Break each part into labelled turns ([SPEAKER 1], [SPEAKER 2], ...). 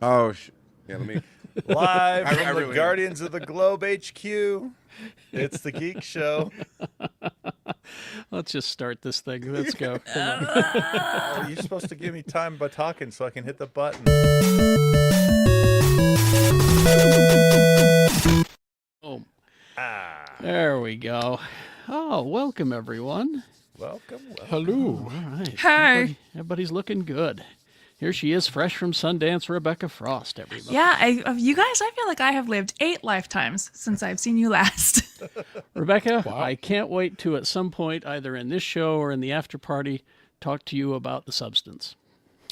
[SPEAKER 1] Oh, yeah, let me.
[SPEAKER 2] Live
[SPEAKER 1] I
[SPEAKER 2] from the
[SPEAKER 1] really-
[SPEAKER 2] Guardians of the Globe HQ. It's the Geek Show.
[SPEAKER 3] Let's just start this thing. Let's go. Come on.
[SPEAKER 2] Oh, you're supposed to give me time by talking so I can hit the button.
[SPEAKER 3] Oh,
[SPEAKER 2] Ah,
[SPEAKER 3] there we go. Oh, welcome everyone.
[SPEAKER 2] welcome.
[SPEAKER 4] Hello.
[SPEAKER 3] All right.
[SPEAKER 5] Hey.
[SPEAKER 3] Everybody's looking good. Here she is, fresh from Sundance, Rebecca Frost, everybody.
[SPEAKER 5] Yeah, you guys, I feel like I have lived 8 lifetimes since I've seen you last.
[SPEAKER 3] Rebecca, I can't wait to at some point, either in this show or in the after party, talk to you about The Substance.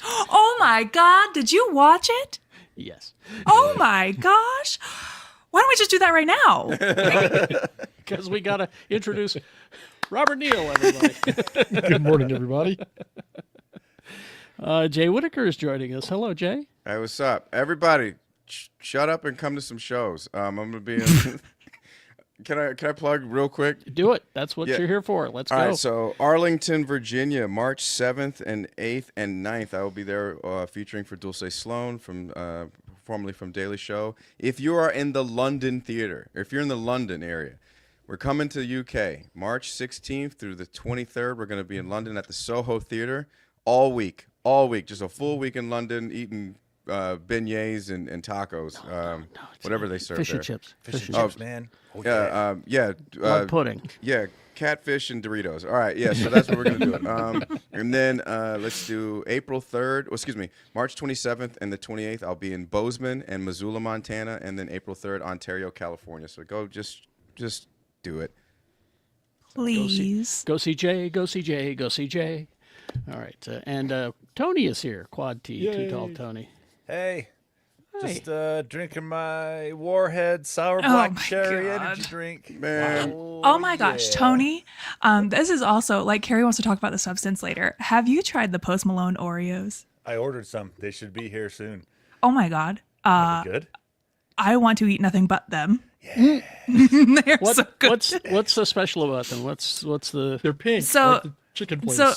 [SPEAKER 5] Oh my God, did you watch it?
[SPEAKER 3] Yes.
[SPEAKER 5] Oh my gosh. Why don't we just do that right now?
[SPEAKER 3] Because we got to introduce Robert Neal, everybody.
[SPEAKER 4] Good morning, everybody.
[SPEAKER 3] Jay Whitaker is joining us. Hello, Jay.
[SPEAKER 1] Hey, what's up, everybody? Shut up and come to some shows. I'm gonna be. Can I plug real quick?
[SPEAKER 3] Do it. That's what
[SPEAKER 1] Yeah.
[SPEAKER 3] you're here for. Let's
[SPEAKER 1] All
[SPEAKER 3] go.
[SPEAKER 1] right, so Arlington, Virginia, March 7th and 8th and 9th. I will be there featuring for Dulce Sloan, formerly from Daily Show. If you are in the London theater, or if you're in the London area, we're coming to the UK. March 16th through the 23rd, we're going to be in London at the Soho Theater all week. Just a full week in London, eating beignets and tacos, whatever they serve
[SPEAKER 3] Fish
[SPEAKER 1] there.
[SPEAKER 3] and chips.
[SPEAKER 2] Fish and
[SPEAKER 1] Oh,
[SPEAKER 2] chips, man. Oh,
[SPEAKER 3] Blood pudding.
[SPEAKER 1] Yeah, catfish and Doritos. All right, yeah, so that's what we're going to do. And then let's do April 3rd, March 27th and the 28th. I'll be in Bozeman and Missoula, Montana, and then April 3rd, Ontario, California. So go, just do it.
[SPEAKER 5] Please.
[SPEAKER 3] Go see Jay. Go see Jay. Go see Jay. All right. And Tony is here. Quad T. Too
[SPEAKER 4] Yay.
[SPEAKER 3] tall Tony.
[SPEAKER 2] Hey,
[SPEAKER 3] Hi.
[SPEAKER 2] just drinking my Warhead Sour
[SPEAKER 5] Oh
[SPEAKER 2] Black
[SPEAKER 5] my
[SPEAKER 2] Cherry
[SPEAKER 5] God.
[SPEAKER 2] energy drink.
[SPEAKER 1] Man.
[SPEAKER 5] Oh my gosh,
[SPEAKER 2] yeah.
[SPEAKER 5] Tony. This is also, like, Carrie wants to talk about The Substance later. Have you tried the Post Malone Oreos?
[SPEAKER 2] I ordered some. They should be here soon.
[SPEAKER 5] Oh my God.
[SPEAKER 2] Are they good?
[SPEAKER 5] I want to eat nothing but them.
[SPEAKER 2] Yeah.
[SPEAKER 5] They're so good.
[SPEAKER 3] What's so special about them? What's the
[SPEAKER 4] They're pink.
[SPEAKER 5] So-
[SPEAKER 4] like the chicken place.
[SPEAKER 5] So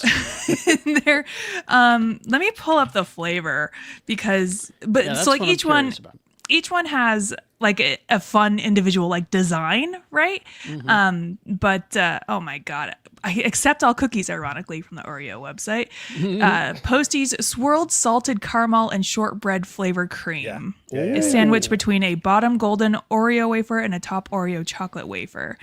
[SPEAKER 5] they're let me pull up the flavor because
[SPEAKER 3] that's
[SPEAKER 5] so like
[SPEAKER 3] what I'm
[SPEAKER 5] each one
[SPEAKER 3] curious about.
[SPEAKER 5] each one has like a fun individual like design, right? But oh my God, I accept all cookies ironically from the Oreo website. Postie's swirled salted caramel and shortbread flavor cream
[SPEAKER 2] Yeah,
[SPEAKER 5] is sandwiched between a bottom golden Oreo wafer and a top Oreo chocolate wafer.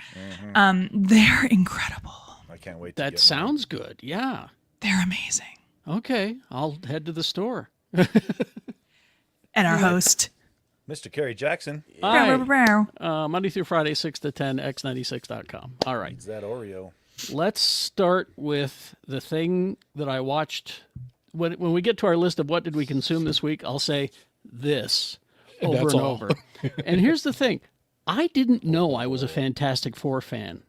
[SPEAKER 5] They're incredible.
[SPEAKER 2] I can't wait to
[SPEAKER 3] That
[SPEAKER 2] get
[SPEAKER 3] sounds good. Yeah.
[SPEAKER 5] They're amazing.
[SPEAKER 3] Okay. I'll head to the store.
[SPEAKER 5] And our host,
[SPEAKER 2] mine. Mr. Kerry Jackson.
[SPEAKER 3] Hi.
[SPEAKER 5] Brow, brow.
[SPEAKER 3] Monday through Friday, 6 to 10, x96.com. All right.
[SPEAKER 2] It's that Oreo.
[SPEAKER 3] Let's start with the thing that I watched. When we get to our list of what did we consume this week, I'll say this over
[SPEAKER 4] That's
[SPEAKER 3] and
[SPEAKER 4] all.
[SPEAKER 3] over. And here's the thing. I didn't know I was a Fantastic Four fan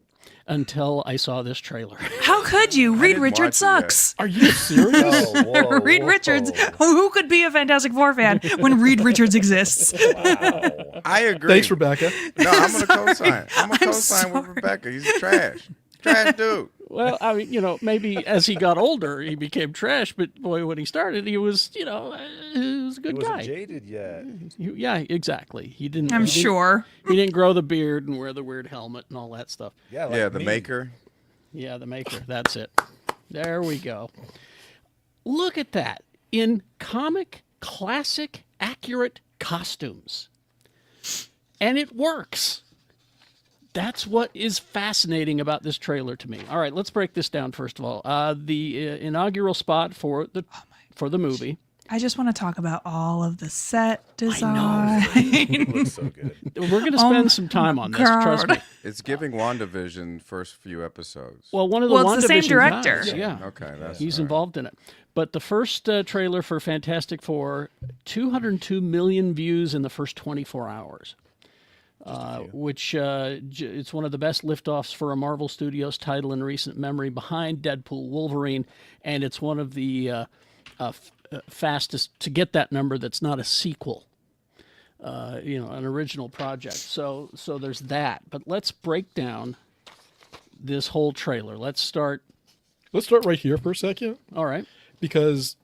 [SPEAKER 3] until I saw this trailer.
[SPEAKER 5] How could you? Reed
[SPEAKER 1] didn't
[SPEAKER 5] Richards
[SPEAKER 1] watch it yet.
[SPEAKER 5] sucks.
[SPEAKER 4] Are you serious?
[SPEAKER 2] Oh, whoa,
[SPEAKER 5] Reed
[SPEAKER 2] whoa.
[SPEAKER 5] Richards. Who could be a Fantastic Four fan when Reed Richards exists?
[SPEAKER 1] I agree.
[SPEAKER 4] Thanks, Rebecca.
[SPEAKER 1] No, I'm going to co-sign. I'm going to
[SPEAKER 5] I'm
[SPEAKER 1] co-sign with
[SPEAKER 5] sorry.
[SPEAKER 1] Rebecca. He's trash. Trash dude.
[SPEAKER 3] Well, I mean, maybe as he got older, he became trash. But boy, when he started, he was, he was a
[SPEAKER 2] He
[SPEAKER 3] good
[SPEAKER 2] wasn't
[SPEAKER 3] guy.
[SPEAKER 2] jaded yet.
[SPEAKER 3] Yeah, exactly. He didn't.
[SPEAKER 5] I'm
[SPEAKER 3] he didn't-
[SPEAKER 5] sure.
[SPEAKER 3] He didn't grow the beard and wear the weird helmet and all that stuff.
[SPEAKER 2] Yeah, like
[SPEAKER 1] Yeah, the
[SPEAKER 2] me.
[SPEAKER 1] maker.
[SPEAKER 3] Yeah, the maker. That's it. There we go. Look at that. In comic, classic, accurate costumes. And it works. That's what is fascinating about this trailer to me. All right, let's break this down first of all. The inaugural spot for the movie.
[SPEAKER 5] I just want to talk about all of the set design.
[SPEAKER 2] It looks so good.
[SPEAKER 3] We're going to spend some time on this, trust me.
[SPEAKER 5] God.
[SPEAKER 1] It's giving WandaVision first few episodes.
[SPEAKER 3] Well, one of the
[SPEAKER 5] Well, it's the same
[SPEAKER 3] WandaVision
[SPEAKER 5] director.
[SPEAKER 3] guys, yeah.
[SPEAKER 1] Okay, that's
[SPEAKER 3] He's
[SPEAKER 1] all right.
[SPEAKER 3] involved in it. But the first trailer for Fantastic Four, 202 million views in the first 24 hours, which it's one of the best liftoffs for a Marvel Studios title in recent memory, behind Deadpool, Wolverine, and it's one of the fastest to get that number that's not a sequel. An original project. So there's that. But let's break down this whole trailer. Let's start.
[SPEAKER 4] Let's start right here for a second
[SPEAKER 3] All right.
[SPEAKER 4] because,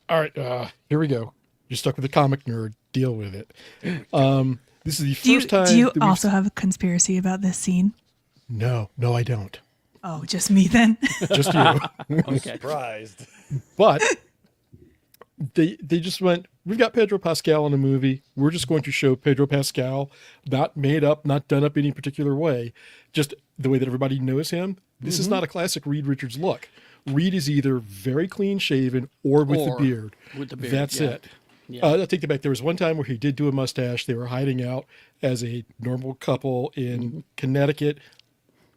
[SPEAKER 4] all right, here we go. You're stuck with a comic nerd. Deal with it. This is the
[SPEAKER 5] Do you,
[SPEAKER 4] first time.
[SPEAKER 5] do you
[SPEAKER 4] that we've-
[SPEAKER 5] also have a conspiracy about this scene?
[SPEAKER 4] No, I don't.
[SPEAKER 5] Oh, just me then.
[SPEAKER 4] Just you.
[SPEAKER 3] Okay.
[SPEAKER 2] Surprised.
[SPEAKER 4] But they just went, we've got Pedro Pascal in a movie. We're just going to show Pedro Pascal, not made up, not done up any particular way, just the way that everybody knows him. This is not a classic Reed Richards look. Reed is either very clean shaven or with the beard.
[SPEAKER 3] With the beard,
[SPEAKER 4] That's
[SPEAKER 3] yeah.
[SPEAKER 4] it.
[SPEAKER 3] Yeah.
[SPEAKER 4] I take that back. There was one time where he did do a mustache. They were hiding out as a normal couple in Connecticut.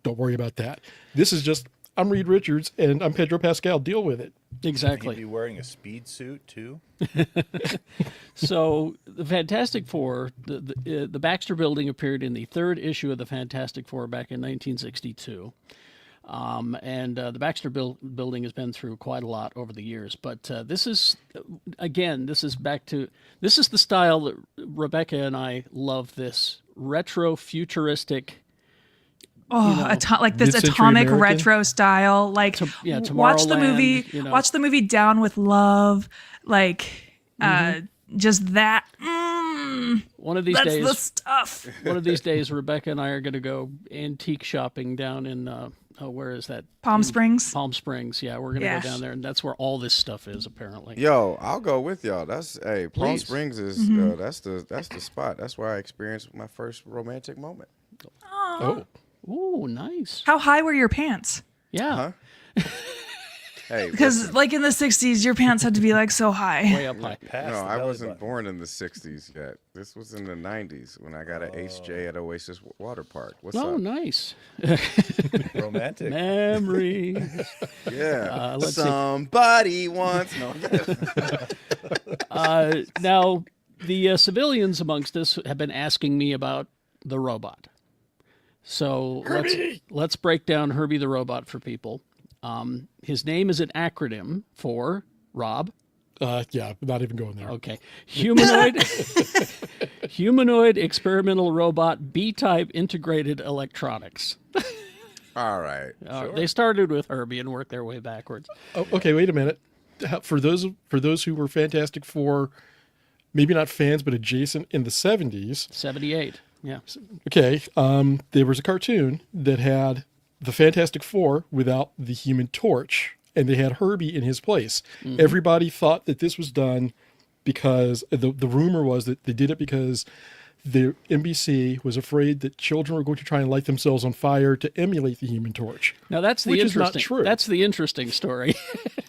[SPEAKER 4] Don't worry about that. This is just, I'm Reed Richards and I'm Pedro Pascal. Deal with it.
[SPEAKER 2] He'd
[SPEAKER 3] Exactly.
[SPEAKER 2] be wearing a speed suit too.
[SPEAKER 3] So the Fantastic Four, the Baxter Building appeared in the third issue of the Fantastic Four back in 1962. And the Baxter Building has been through quite a lot over the years. But this is the style that Rebecca and I love, this retro futuristic.
[SPEAKER 5] Oh, like this
[SPEAKER 4] mid-century
[SPEAKER 5] atomic
[SPEAKER 4] American?
[SPEAKER 5] retro style. Like, watch the movie.
[SPEAKER 3] Tomorrowland, you know.
[SPEAKER 5] Watch the movie Down with Love. Like, just that.
[SPEAKER 3] One of these
[SPEAKER 5] That's
[SPEAKER 3] days,
[SPEAKER 5] the stuff.
[SPEAKER 3] one of these days, Rebecca and I are going to go antique shopping down in where is that?
[SPEAKER 5] Palm Springs.
[SPEAKER 3] Palm Springs. Yeah, we're going to
[SPEAKER 5] Yeah.
[SPEAKER 3] go down there, and that's where all this stuff is apparently.
[SPEAKER 1] Yo, I'll go with y'all. Palm
[SPEAKER 3] Please.
[SPEAKER 1] Springs is that's the spot. That's where I experienced my first romantic moment.
[SPEAKER 4] Oh.
[SPEAKER 3] Ooh, nice.
[SPEAKER 5] How high were your pants?
[SPEAKER 3] Yeah,
[SPEAKER 1] Hey,
[SPEAKER 5] Because, like in the 60s, your pants had to be like so high.
[SPEAKER 3] way up high.
[SPEAKER 2] Past
[SPEAKER 1] no,
[SPEAKER 2] the
[SPEAKER 1] I
[SPEAKER 2] belly
[SPEAKER 1] wasn't
[SPEAKER 2] button.
[SPEAKER 1] born in the '60s yet. This was in the '90s when I got an Ace J at Oasis Water Park. What's
[SPEAKER 3] Oh,
[SPEAKER 1] up?
[SPEAKER 3] nice.
[SPEAKER 2] Romantic.
[SPEAKER 3] Memories.
[SPEAKER 1] Yeah.
[SPEAKER 3] let's see.
[SPEAKER 1] Somebody wants. No.
[SPEAKER 3] Now, the civilians amongst us have been asking me about the robot. So let's break down Herbie the robot for people. His name is an acronym for Rob.
[SPEAKER 4] Yeah, not even going there.
[SPEAKER 3] Okay, humanoid experimental robot B-type integrated electronics.
[SPEAKER 1] All right.
[SPEAKER 3] They started with Herbie and worked their way backwards.
[SPEAKER 4] Oh, okay, wait a minute. For those who were Fantastic Four, maybe not fans, but adjacent in the 70s,
[SPEAKER 3] 78. Yeah.
[SPEAKER 4] okay, there was a cartoon that had the Fantastic Four without the Human Torch, and they had Herbie in his place. Everybody thought that this was done because the rumor was that they did it because the NBC was afraid that children were going to try and light themselves on fire to emulate the Human Torch.
[SPEAKER 3] Now that's the
[SPEAKER 4] Which is
[SPEAKER 3] interesting.
[SPEAKER 4] not true.
[SPEAKER 3] That's the interesting story.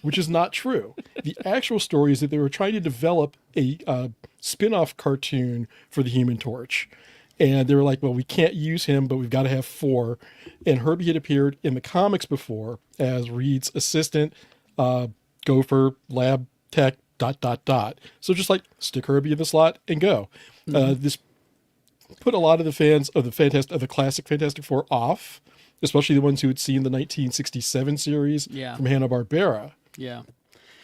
[SPEAKER 4] Which is not true. The actual story is that they were trying to develop a spin-off cartoon for the Human Torch. And they were like, well, we can't use him, but we've got to have four. And Herbie had appeared in the comics before as Reed's assistant, gopher, lab tech, ... So just like stick Herbie in the slot and go. This put a lot of the fans of the classic Fantastic Four off, especially the ones who had seen the 1967 series from Hanna-Barbera.
[SPEAKER 3] Yeah.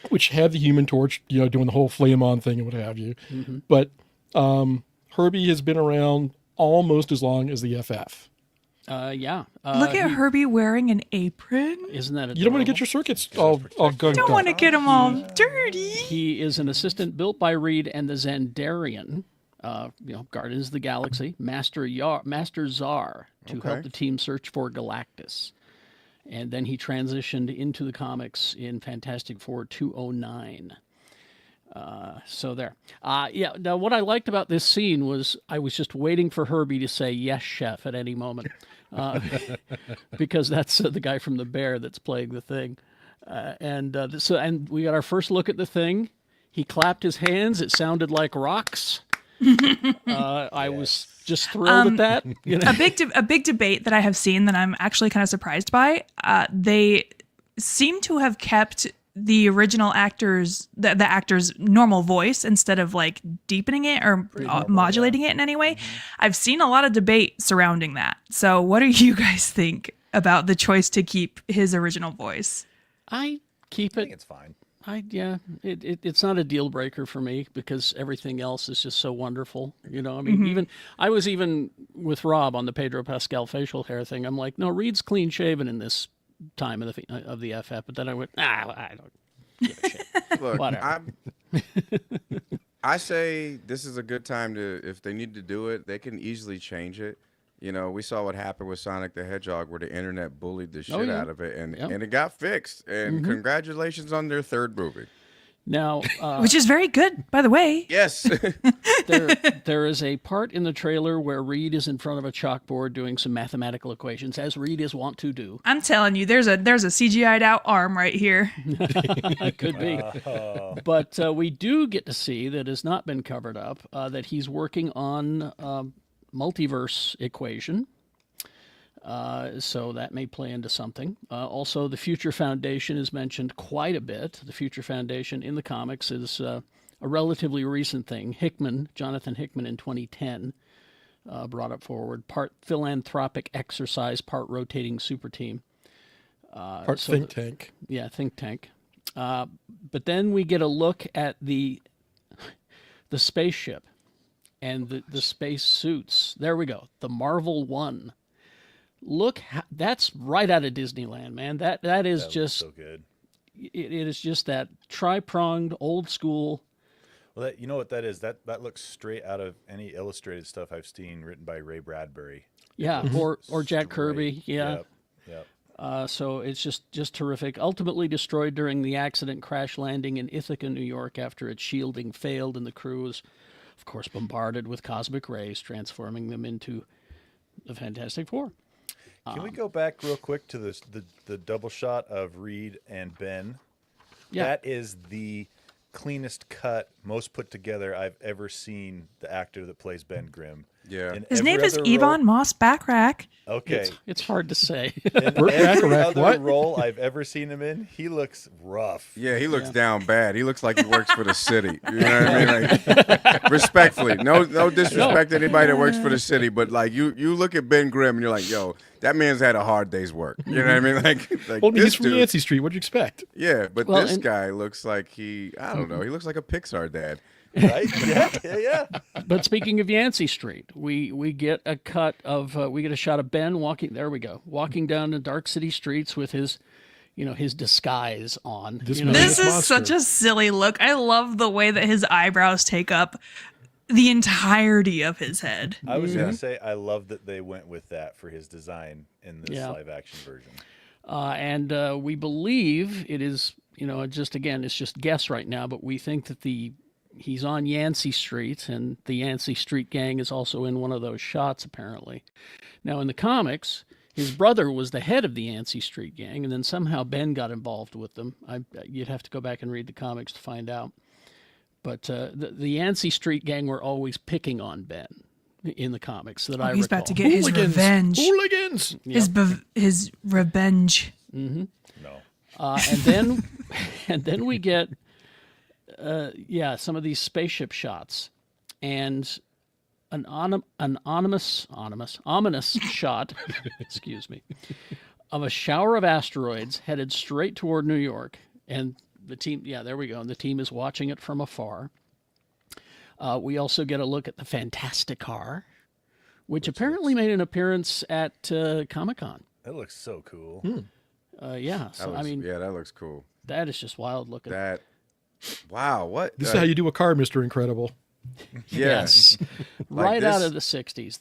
[SPEAKER 4] Which had the Human Torch, doing the whole flame on thing and what have you. But Herbie has been around almost as long as the FF.
[SPEAKER 3] Yeah.
[SPEAKER 5] Look at Herbie wearing an apron.
[SPEAKER 3] Isn't that adorable?
[SPEAKER 4] You don't want to get your circuits all gunked
[SPEAKER 5] Don't
[SPEAKER 4] up.
[SPEAKER 5] want to get them all dirty.
[SPEAKER 3] He is an assistant built by Reed and the Xandarian, Guardians of the Galaxy, Master Czar, to help the team search for Galactus. And then he transitioned into the comics in Fantastic Four 209. So there. Now, what I liked about this scene was I was just waiting for Herbie to say, yes, chef, at any moment. Because that's the guy from The Bear that's playing the thing. And we got our first look at the thing. He clapped his hands. It sounded like rocks. I was just thrilled at that.
[SPEAKER 5] A big debate that I have seen that I'm actually kind of surprised by. They seem to have kept the original actors, the actor's normal voice instead of like deepening it or modulating it in any way. I've seen a lot of debate surrounding that. So what do you guys think about the choice to keep his original voice?
[SPEAKER 3] I keep
[SPEAKER 2] I
[SPEAKER 3] it.
[SPEAKER 2] think it's fine.
[SPEAKER 3] It's not a deal breaker for me because everything else is just so wonderful. Even I was even with Rob on the Pedro Pascal facial hair thing. I'm like, no, Reed's clean shaven in this time of the FF. But then I went, I don't give a shit.
[SPEAKER 1] Look,
[SPEAKER 3] Whatever.
[SPEAKER 1] I say this is a good time to, if they need to do it, they can easily change it. You know, we saw what happened with Sonic the Hedgehog, where the internet bullied the shit
[SPEAKER 3] yeah.
[SPEAKER 1] out of it, and
[SPEAKER 3] Yep.
[SPEAKER 1] and it got fixed. And congratulations on their third movie.
[SPEAKER 3] Now,
[SPEAKER 5] Which is very good, by the way.
[SPEAKER 1] Yes.
[SPEAKER 3] there is a part in the trailer where Reed is in front of a chalkboard doing some mathematical equations, as Reed is wont to do.
[SPEAKER 5] I'm telling you, there's a CGI'd out arm right here.
[SPEAKER 3] It could be. But we do get to see that has not been covered up, that he's working on multiverse equation. So that may play into something. Also, the Future Foundation is mentioned quite a bit. The Future Foundation in the comics is a relatively recent thing. Jonathan Hickman in 2010 brought it forward. Part philanthropic exercise, part rotating super team.
[SPEAKER 4] Part think tank.
[SPEAKER 3] Yeah, think tank. But then we get a look at the spaceship and the space suits. There we go. The Marvel One. Look, that's right out of Disneyland, man. That is just
[SPEAKER 2] so good.
[SPEAKER 3] It is just that tri-pronged old school.
[SPEAKER 2] Well, you know what that is? That looks straight out of any illustrated stuff I've seen written by Ray Bradbury.
[SPEAKER 3] Yeah, or Jack
[SPEAKER 2] Straight.
[SPEAKER 3] Kirby. Yeah.
[SPEAKER 2] Yep.
[SPEAKER 3] So it's just terrific. Ultimately destroyed during the accident crash landing in Ithaca, New York, after its shielding failed, and the crew was, of course, bombarded with cosmic rays, transforming them into the Fantastic Four.
[SPEAKER 2] Can we go back real quick to the double shot of Reed and Ben?
[SPEAKER 3] Yeah.
[SPEAKER 2] That is the cleanest cut, most put together I've ever seen the actor that plays Ben Grimm.
[SPEAKER 1] Yeah.
[SPEAKER 2] In
[SPEAKER 5] His
[SPEAKER 2] every
[SPEAKER 5] name is
[SPEAKER 2] other
[SPEAKER 5] Yvonne Moss Backrack.
[SPEAKER 2] role- Okay.
[SPEAKER 3] It's hard to say.
[SPEAKER 2] In
[SPEAKER 4] Burt
[SPEAKER 2] every
[SPEAKER 4] Bacharach,
[SPEAKER 2] other
[SPEAKER 4] what?
[SPEAKER 2] role I've ever seen him in, he looks rough.
[SPEAKER 1] Yeah, he looks down bad. He looks like he works for the city. You know what I mean? Like, respectfully, no disrespect to anybody that works for the city, but like you look at Ben Grimm and you're like, yo, that man's had a hard day's work. You know what I mean? Like
[SPEAKER 4] Well,
[SPEAKER 1] this
[SPEAKER 4] he's from
[SPEAKER 1] dude,
[SPEAKER 4] Yancey Street. What'd you expect?
[SPEAKER 1] yeah, but
[SPEAKER 3] Well,
[SPEAKER 1] this
[SPEAKER 3] and-
[SPEAKER 1] guy looks like I don't know. He looks like a Pixar dad.
[SPEAKER 2] Right? Yeah.
[SPEAKER 3] But speaking of Yancey Street, we get a cut of we get a shot of Ben walking. There we go, walking down the dark city streets with his disguise on.
[SPEAKER 4] This
[SPEAKER 3] You know,
[SPEAKER 4] man-
[SPEAKER 5] This is
[SPEAKER 4] monster.
[SPEAKER 5] such a silly look. I love the way that his eyebrows take up the entirety of his head.
[SPEAKER 2] I was going to say, I love that they went with that for his design in this
[SPEAKER 3] Yeah.
[SPEAKER 2] live action version.
[SPEAKER 3] and we believe it is. It's just guess right now, but we think that he's on Yancey Street, and the Yancey Street gang is also in one of those shots, apparently. Now, in the comics, his brother was the head of the Yancey Street gang, and then somehow Ben got involved with them. You'd have to go back and read the comics to find out. But the Yancey Street gang were always picking on Ben in the comics that I recall.
[SPEAKER 5] He's about to get his revenge.
[SPEAKER 4] Hooligans!
[SPEAKER 5] His revenge.
[SPEAKER 2] No.
[SPEAKER 3] And then we get some of these spaceship shots, and an ominous shot, excuse me, of a shower of asteroids headed straight toward New York, and the team, there we go, and the team is watching it from afar. We also get a look at the Fantastic Car, which apparently made an appearance at Comic-Con.
[SPEAKER 2] It looks so cool.
[SPEAKER 3] So
[SPEAKER 1] that looks cool.
[SPEAKER 3] that is just wild looking.
[SPEAKER 1] Wow, what?
[SPEAKER 4] This is how you do a car, Mr. Incredible.
[SPEAKER 3] Yes,
[SPEAKER 1] Like
[SPEAKER 3] right out
[SPEAKER 1] this-
[SPEAKER 3] of the '60s.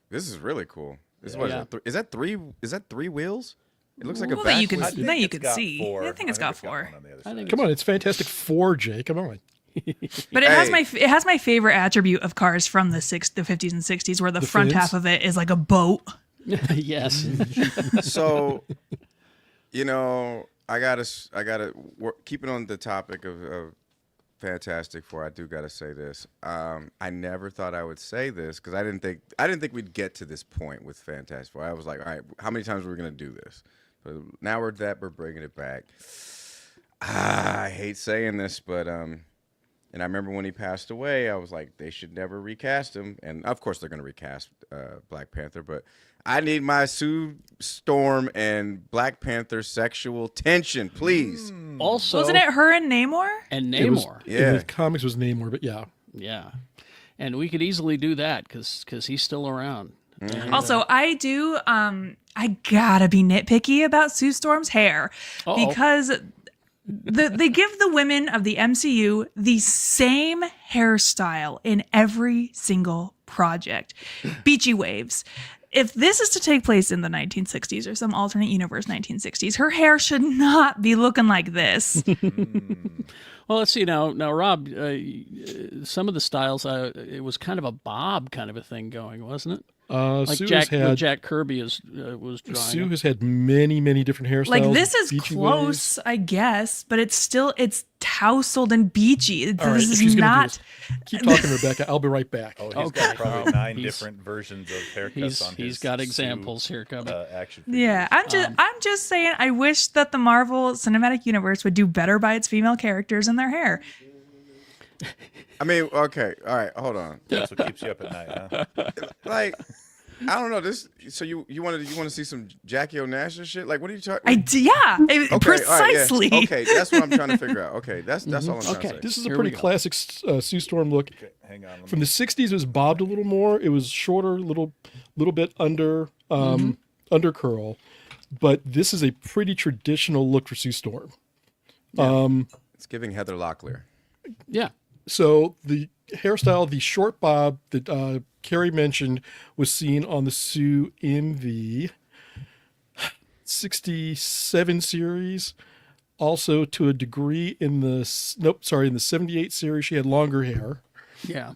[SPEAKER 1] This is really cool. Is that three wheels? It looks like a
[SPEAKER 5] Well, that you
[SPEAKER 1] backwards-
[SPEAKER 5] can- that you
[SPEAKER 2] it's
[SPEAKER 5] can
[SPEAKER 2] got
[SPEAKER 5] see.
[SPEAKER 2] four.
[SPEAKER 5] I think it's got
[SPEAKER 2] it's
[SPEAKER 5] four.
[SPEAKER 2] one on the other
[SPEAKER 3] I
[SPEAKER 2] side.
[SPEAKER 3] think
[SPEAKER 4] Come on, it's Fantastic Four, Jay. Come on.
[SPEAKER 5] But it has
[SPEAKER 1] Hey.
[SPEAKER 5] it has my favorite attribute of cars from the 50s and 60s, where the front
[SPEAKER 4] fins?
[SPEAKER 5] half of it is like a boat.
[SPEAKER 3] Yes.
[SPEAKER 1] So, I gotta keeping on the topic of Fantastic Four. I do gotta say this. I never thought I would say this because I didn't think we'd get to this point with Fantastic Four. I was like, all right, how many times are we gonna do this? But now we're bringing it back. I hate saying this, but and I remember when he passed away, I was like, they should never recast him. And of course, they're gonna recast Black Panther, but I need my Sue Storm and Black Panther sexual tension, please.
[SPEAKER 3] Also,
[SPEAKER 5] Wasn't it her and Namor?
[SPEAKER 3] and
[SPEAKER 4] It was-
[SPEAKER 3] Namor?
[SPEAKER 1] Yeah.
[SPEAKER 4] In the comics was Namor, but yeah.
[SPEAKER 3] Yeah, and we could easily do that because he's still around. And,
[SPEAKER 5] Also, I do. I gotta be nitpicky about Sue Storm's hair
[SPEAKER 3] Uh-oh.
[SPEAKER 5] because They give the women of the MCU the same hairstyle in every single project. Beachy waves. If this is to take place in the 1960s or some alternate universe 1960s, her hair should not be looking like this.
[SPEAKER 3] Well, let's see now. Now, Rob, some of the styles, it was kind of a bob kind of a thing going, wasn't it? Like
[SPEAKER 4] Sue
[SPEAKER 3] Jack Kirby was drawing.
[SPEAKER 4] Sue has had many different hairstyles.
[SPEAKER 5] Like this is
[SPEAKER 4] beachy
[SPEAKER 5] close,
[SPEAKER 4] waves.
[SPEAKER 5] I guess, but it's tousled and beachy.
[SPEAKER 4] All right,
[SPEAKER 5] This
[SPEAKER 4] if
[SPEAKER 5] is
[SPEAKER 4] she's gonna do
[SPEAKER 5] not.
[SPEAKER 4] this, keep talking, Rebecca. I'll be right back.
[SPEAKER 2] Oh, he's
[SPEAKER 3] Okay.
[SPEAKER 2] got probably 9
[SPEAKER 3] He's-
[SPEAKER 2] different versions of haircuts on his.
[SPEAKER 3] He's got
[SPEAKER 2] Sue,
[SPEAKER 3] examples here coming.
[SPEAKER 2] action figures.
[SPEAKER 5] Yeah, I'm just saying. I wish that the Marvel Cinematic Universe would do better by its female characters and their hair.
[SPEAKER 1] I mean, okay, all right, hold on.
[SPEAKER 2] That's what keeps you up at night, huh?
[SPEAKER 1] Like, I don't know this. So you want to see some Jackie O'Nash and shit? Like, what are you talking?
[SPEAKER 5] Precisely.
[SPEAKER 1] All right, yeah. Okay, that's what I'm trying to figure out. Okay, that's all I'm trying to say.
[SPEAKER 4] This is a
[SPEAKER 3] Here
[SPEAKER 4] pretty
[SPEAKER 3] we go.
[SPEAKER 4] classic Sue Storm look.
[SPEAKER 2] Okay, hang on. Let
[SPEAKER 4] From
[SPEAKER 2] me-
[SPEAKER 4] the 60s, it was bobbed a little more. It was shorter, little bit under under curl. But this is a pretty traditional look for Sue Storm.
[SPEAKER 1] It's giving Heather Locklear.
[SPEAKER 3] Yeah.
[SPEAKER 4] So the hairstyle, the short bob that Carrie mentioned, was seen on the Sue in the 67 series. Also, to a degree, in the in the 78 series, she had longer hair.
[SPEAKER 3] Yeah.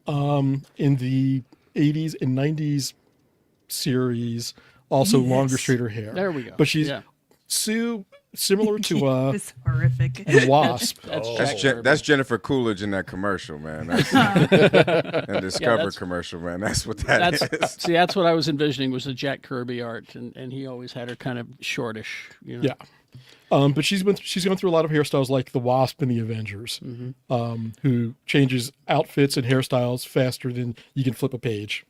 [SPEAKER 4] In the 80s and 90s series, also longer, straighter hair.
[SPEAKER 3] There we go.
[SPEAKER 4] But she's
[SPEAKER 3] Yeah.
[SPEAKER 4] Sue, similar to
[SPEAKER 5] It's horrific.
[SPEAKER 4] the Wasp.
[SPEAKER 3] That's
[SPEAKER 2] Oh.
[SPEAKER 3] Jack Kirby.
[SPEAKER 1] That's Jennifer Coolidge in that commercial, man. That's, and Discover
[SPEAKER 3] that's-
[SPEAKER 1] commercial, man. That's what that is.
[SPEAKER 3] See, that's what I was envisioning was the Jack Kirby art, and he always had her kind of shortish. You know?
[SPEAKER 4] Yeah. But she's gone through a lot of hairstyles like the Wasp in the Avengers, who changes outfits and hairstyles faster than you can flip a page.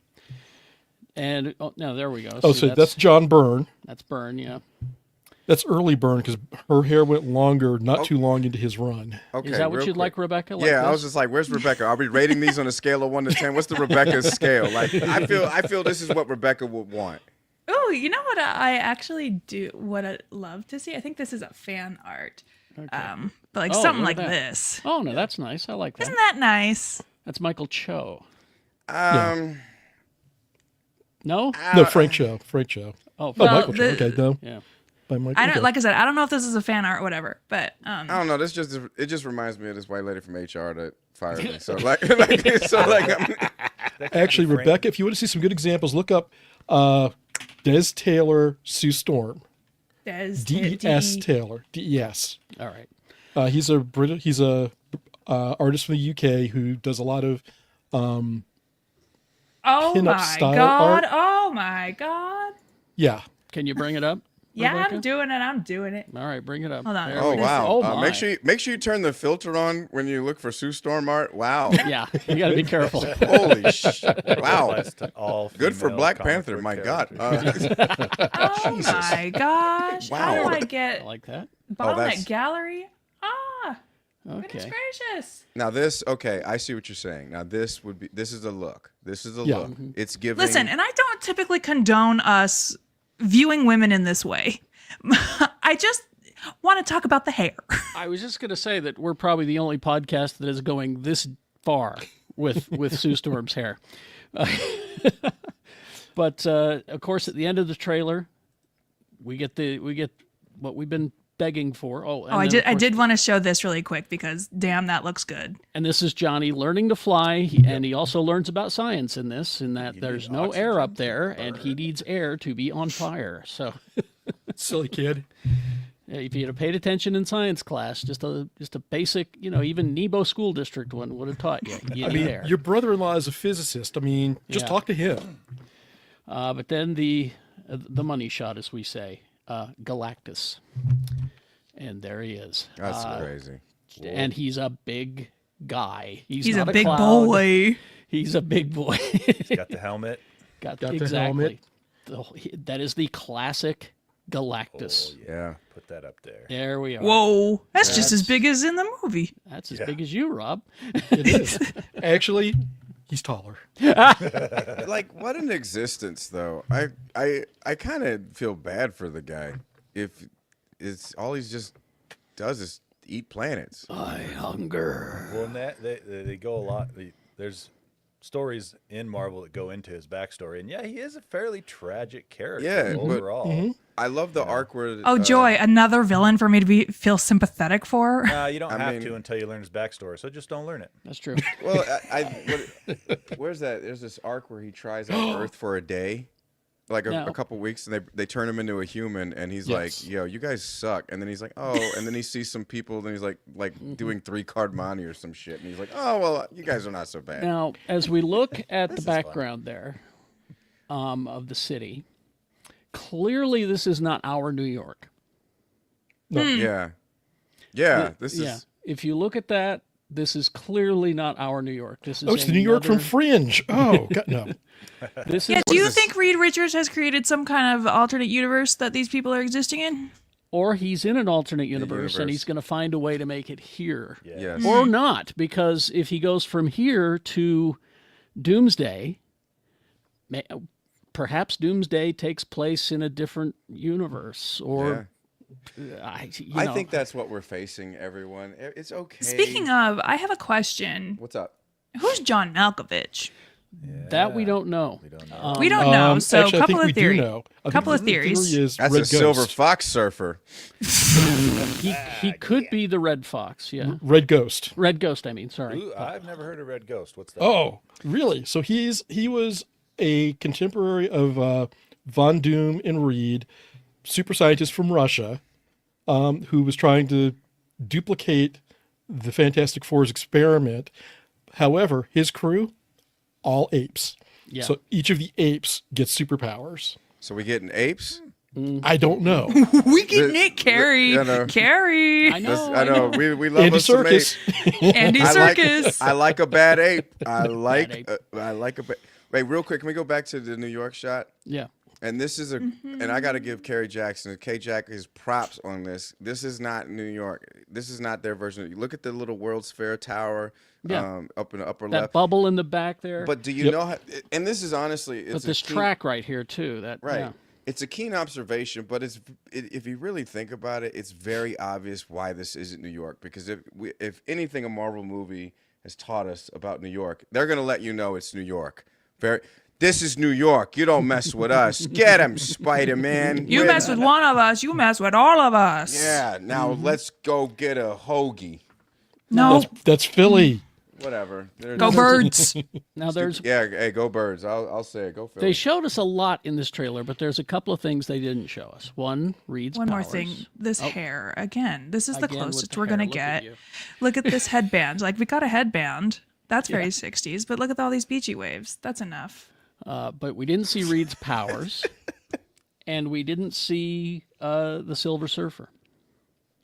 [SPEAKER 3] And no, there we go.
[SPEAKER 4] Oh,
[SPEAKER 3] See,
[SPEAKER 4] so that's John Byrne.
[SPEAKER 3] that's Byrne. Yeah.
[SPEAKER 4] That's early Byrne because her hair went longer, not too long into his run.
[SPEAKER 1] Okay,
[SPEAKER 3] Is that what
[SPEAKER 1] real
[SPEAKER 3] you'd
[SPEAKER 1] quick.
[SPEAKER 3] like, Rebecca? Like
[SPEAKER 1] Yeah, I
[SPEAKER 3] this?
[SPEAKER 1] was just like, "Where's Rebecca? Are we rating these on a scale of 1 to 10? What's the Rebecca scale?" Like, I feel this is what Rebecca would want.
[SPEAKER 5] Oh, you know what I actually do? What I'd love to see? I think this is a fan art. But like
[SPEAKER 3] Oh,
[SPEAKER 5] something
[SPEAKER 3] look
[SPEAKER 5] like
[SPEAKER 3] at that.
[SPEAKER 5] this.
[SPEAKER 3] Oh no, that's nice. I like that.
[SPEAKER 5] Isn't that nice?
[SPEAKER 3] That's Michael Cho.
[SPEAKER 1] No,
[SPEAKER 4] No, Frank Show.
[SPEAKER 3] Oh,
[SPEAKER 4] Oh,
[SPEAKER 5] Well,
[SPEAKER 4] Michael Show. Okay, no.
[SPEAKER 3] yeah.
[SPEAKER 4] By Michael.
[SPEAKER 5] I don't
[SPEAKER 4] okay.
[SPEAKER 5] like I said, I don't know if this is a fan art or whatever, but
[SPEAKER 1] I don't know. It just reminds me of this white lady from HR that fired me. So I'm,
[SPEAKER 4] Actually,
[SPEAKER 2] Frank.
[SPEAKER 4] Rebecca, if you want to see some good examples, look up Des Taylor, Sue Storm. D.E.S. Taylor. D.E.S.
[SPEAKER 3] All right.
[SPEAKER 4] He's a artist from the UK who does a lot of
[SPEAKER 5] oh
[SPEAKER 4] pin-up
[SPEAKER 5] my
[SPEAKER 4] style
[SPEAKER 5] god!
[SPEAKER 4] art.
[SPEAKER 5] Oh my god!
[SPEAKER 4] yeah.
[SPEAKER 3] Can you bring it up?
[SPEAKER 5] Yeah,
[SPEAKER 3] Rebecca?
[SPEAKER 5] I'm doing it.
[SPEAKER 3] All right, bring it up.
[SPEAKER 5] Hold on.
[SPEAKER 3] There
[SPEAKER 1] oh
[SPEAKER 3] we go.
[SPEAKER 1] wow!
[SPEAKER 3] Oh, my.
[SPEAKER 1] Make sure you turn the filter on when you look for Sue Storm art. Wow!
[SPEAKER 3] Yeah, you got to be careful.
[SPEAKER 1] Holy wow!
[SPEAKER 2] Applies to all
[SPEAKER 1] Good for
[SPEAKER 2] female
[SPEAKER 1] Black
[SPEAKER 2] comic
[SPEAKER 1] Panther.
[SPEAKER 2] book
[SPEAKER 1] My God.
[SPEAKER 2] characters.
[SPEAKER 5] Oh my gosh! How
[SPEAKER 1] Wow.
[SPEAKER 5] do I get
[SPEAKER 3] I like that.
[SPEAKER 5] Bottom
[SPEAKER 1] that's-
[SPEAKER 5] gallery? Ah, goodness
[SPEAKER 3] Okay.
[SPEAKER 5] gracious!
[SPEAKER 1] Now this, okay, I see what you're saying. Now this is a look. This is a
[SPEAKER 4] Yeah.
[SPEAKER 1] look. It's giving.
[SPEAKER 5] Listen, and I don't typically condone us viewing women in this way. I just want to talk about the hair.
[SPEAKER 3] I was just going to say that we're probably the only podcast that is going this far with Sue Storm's hair. But of course, at the end of the trailer, we get what we've been begging for. Oh, and
[SPEAKER 5] I
[SPEAKER 3] then, of course-
[SPEAKER 5] did want to show this really quick because damn, that looks good.
[SPEAKER 3] And this is Johnny learning to fly, and he also learns about science in this, in that there's no air up there, and he needs air to be on fire. So,
[SPEAKER 4] Silly kid.
[SPEAKER 3] if you'd have paid attention in science class, just a basic, even Nebo School District one would have taught you. You need air.
[SPEAKER 4] Your brother-in-law is a physicist. I mean, just
[SPEAKER 3] Yeah.
[SPEAKER 4] talk to him.
[SPEAKER 3] But then the money shot, as we say, Galactus, and there he is.
[SPEAKER 1] That's crazy.
[SPEAKER 3] And he's a big guy.
[SPEAKER 5] He's
[SPEAKER 3] not
[SPEAKER 5] a big
[SPEAKER 3] cloud.
[SPEAKER 5] boy.
[SPEAKER 3] He's a big boy.
[SPEAKER 2] Got the helmet.
[SPEAKER 3] Got
[SPEAKER 4] the
[SPEAKER 3] exactly. That is the classic Galactus.
[SPEAKER 1] Yeah.
[SPEAKER 2] Put that up there.
[SPEAKER 3] There we are.
[SPEAKER 5] Whoa, that's just as big as in the movie.
[SPEAKER 3] That's as big as you, Rob.
[SPEAKER 4] It is. Actually, he's taller.
[SPEAKER 1] Like what an existence, though. I kind of feel bad for the guy if it's all he's just does is eat planets.
[SPEAKER 3] I hunger.
[SPEAKER 2] Well, and that they go a lot. There's stories in Marvel that go into his backstory, and yeah, he is a fairly tragic character
[SPEAKER 1] Yeah, but-
[SPEAKER 2] overall.
[SPEAKER 1] I love the arc where.
[SPEAKER 5] Oh, joy! Another villain for me to feel sympathetic for.
[SPEAKER 2] You don't
[SPEAKER 1] I
[SPEAKER 2] have
[SPEAKER 1] mean-
[SPEAKER 2] to until you learn his backstory, so just don't learn it.
[SPEAKER 3] That's true.
[SPEAKER 1] Well, where's that? There's this arc where he tries out Earth for a day, like
[SPEAKER 3] No.
[SPEAKER 1] a couple weeks, and they turn him into a human, and he's
[SPEAKER 4] Yes.
[SPEAKER 1] like, "Yo, you guys suck." And then he's like, "Oh," and then he sees some people, and he's like doing 3-card money or some shit, and he's like, "Oh, well, you guys are not so bad."
[SPEAKER 3] Now, as we look at the
[SPEAKER 2] is fun.
[SPEAKER 3] background there of the city, clearly this is not our New York.
[SPEAKER 1] Yeah, this
[SPEAKER 3] Yeah.
[SPEAKER 1] is.
[SPEAKER 3] If you look at that, this is clearly not our New York. This is
[SPEAKER 4] Oh, it's the New York from
[SPEAKER 3] another-
[SPEAKER 4] Fringe. Oh, God, no.
[SPEAKER 3] This
[SPEAKER 5] Yeah,
[SPEAKER 3] is,
[SPEAKER 5] do you
[SPEAKER 1] this?
[SPEAKER 5] think Reed Richards has created some kind of alternate universe that these people are existing in?
[SPEAKER 3] or he's in an alternate universe, and
[SPEAKER 1] universe.
[SPEAKER 3] he's going to find a way to make it here,
[SPEAKER 1] Yes.
[SPEAKER 3] or not, because if he goes from here to Doomsday, perhaps Doomsday takes place in a different universe, or
[SPEAKER 1] I
[SPEAKER 3] know.
[SPEAKER 1] think that's what we're facing, everyone. It's okay.
[SPEAKER 5] Speaking of, I have a question.
[SPEAKER 1] What's up?
[SPEAKER 5] Who's John Malkovich?
[SPEAKER 3] that we don't know.
[SPEAKER 2] We don't know.
[SPEAKER 5] We don't know. So,
[SPEAKER 4] actually, I
[SPEAKER 5] couple
[SPEAKER 4] think
[SPEAKER 5] of
[SPEAKER 4] we
[SPEAKER 5] theories.
[SPEAKER 4] do know. I think
[SPEAKER 5] Couple of
[SPEAKER 4] the
[SPEAKER 5] theories.
[SPEAKER 4] theory is
[SPEAKER 1] That's
[SPEAKER 4] Red
[SPEAKER 1] a silver
[SPEAKER 4] Ghost.
[SPEAKER 1] fox surfer.
[SPEAKER 3] He could be the Red Fox. Yeah,
[SPEAKER 4] Red Ghost.
[SPEAKER 3] Red Ghost. I mean, sorry.
[SPEAKER 2] Ooh, I've never heard of Red Ghost. What's that?
[SPEAKER 4] Oh, really? So he was a contemporary of Von Doom and Reed, super scientist from Russia, who was trying to duplicate the Fantastic Four's experiment. However, his crew, all apes.
[SPEAKER 3] Yeah.
[SPEAKER 4] So each of the apes gets superpowers.
[SPEAKER 1] So we getting apes?
[SPEAKER 4] I don't know.
[SPEAKER 5] We can Nick Carey.
[SPEAKER 1] you know.
[SPEAKER 5] Carey.
[SPEAKER 3] I know.
[SPEAKER 1] I know. We love
[SPEAKER 4] Andy
[SPEAKER 1] us some
[SPEAKER 4] Serkis.
[SPEAKER 1] apes.
[SPEAKER 5] Andy Serkis.
[SPEAKER 1] I like a bad ape. I like
[SPEAKER 3] ape.
[SPEAKER 1] a bad. Wait, real quick. Can we go back to the New York shot?
[SPEAKER 3] Yeah.
[SPEAKER 1] And this is and I got to give Kerry Jackson, K. Jack, his props on this. This is not New York. This is not their version. You look at the little World's Fair Tower,
[SPEAKER 3] Yeah.
[SPEAKER 1] up in the upper
[SPEAKER 3] That
[SPEAKER 1] left.
[SPEAKER 3] bubble in the back there.
[SPEAKER 1] But do you know how? And this is honestly, it's
[SPEAKER 3] but
[SPEAKER 1] a
[SPEAKER 3] this
[SPEAKER 1] keen-
[SPEAKER 3] track right here too. That
[SPEAKER 1] right.
[SPEAKER 3] Yeah.
[SPEAKER 1] It's a keen observation, but if you really think about it, it's very obvious why this isn't New York. Because if anything, a Marvel movie has taught us about New York, they're gonna let you know it's New York. This is New York. You don't mess with us. Get him, Spider-Man.
[SPEAKER 5] You mess with one of us, you mess with all of us.
[SPEAKER 1] Yeah. Now let's go get a hoagie.
[SPEAKER 5] No.
[SPEAKER 4] That's Philly.
[SPEAKER 1] Whatever.
[SPEAKER 5] Go Birds.
[SPEAKER 3] Now there's
[SPEAKER 1] Yeah. Hey, go Birds. I'll say it. Go Philly.
[SPEAKER 3] they showed us a lot in this trailer, but there's a couple of things they didn't show us. One, Reed's
[SPEAKER 5] One more
[SPEAKER 3] powers.
[SPEAKER 5] thing. This hair. Again, this is the
[SPEAKER 3] Again with
[SPEAKER 5] closest
[SPEAKER 3] the
[SPEAKER 5] we're going to
[SPEAKER 3] hair. Look at
[SPEAKER 5] get.
[SPEAKER 3] you.
[SPEAKER 5] Look at this headband. Like, we got a headband. That's very 60s, but look at all these beachy waves. That's enough.
[SPEAKER 3] But we didn't see Reed's powers, and we didn't see the Silver Surfer.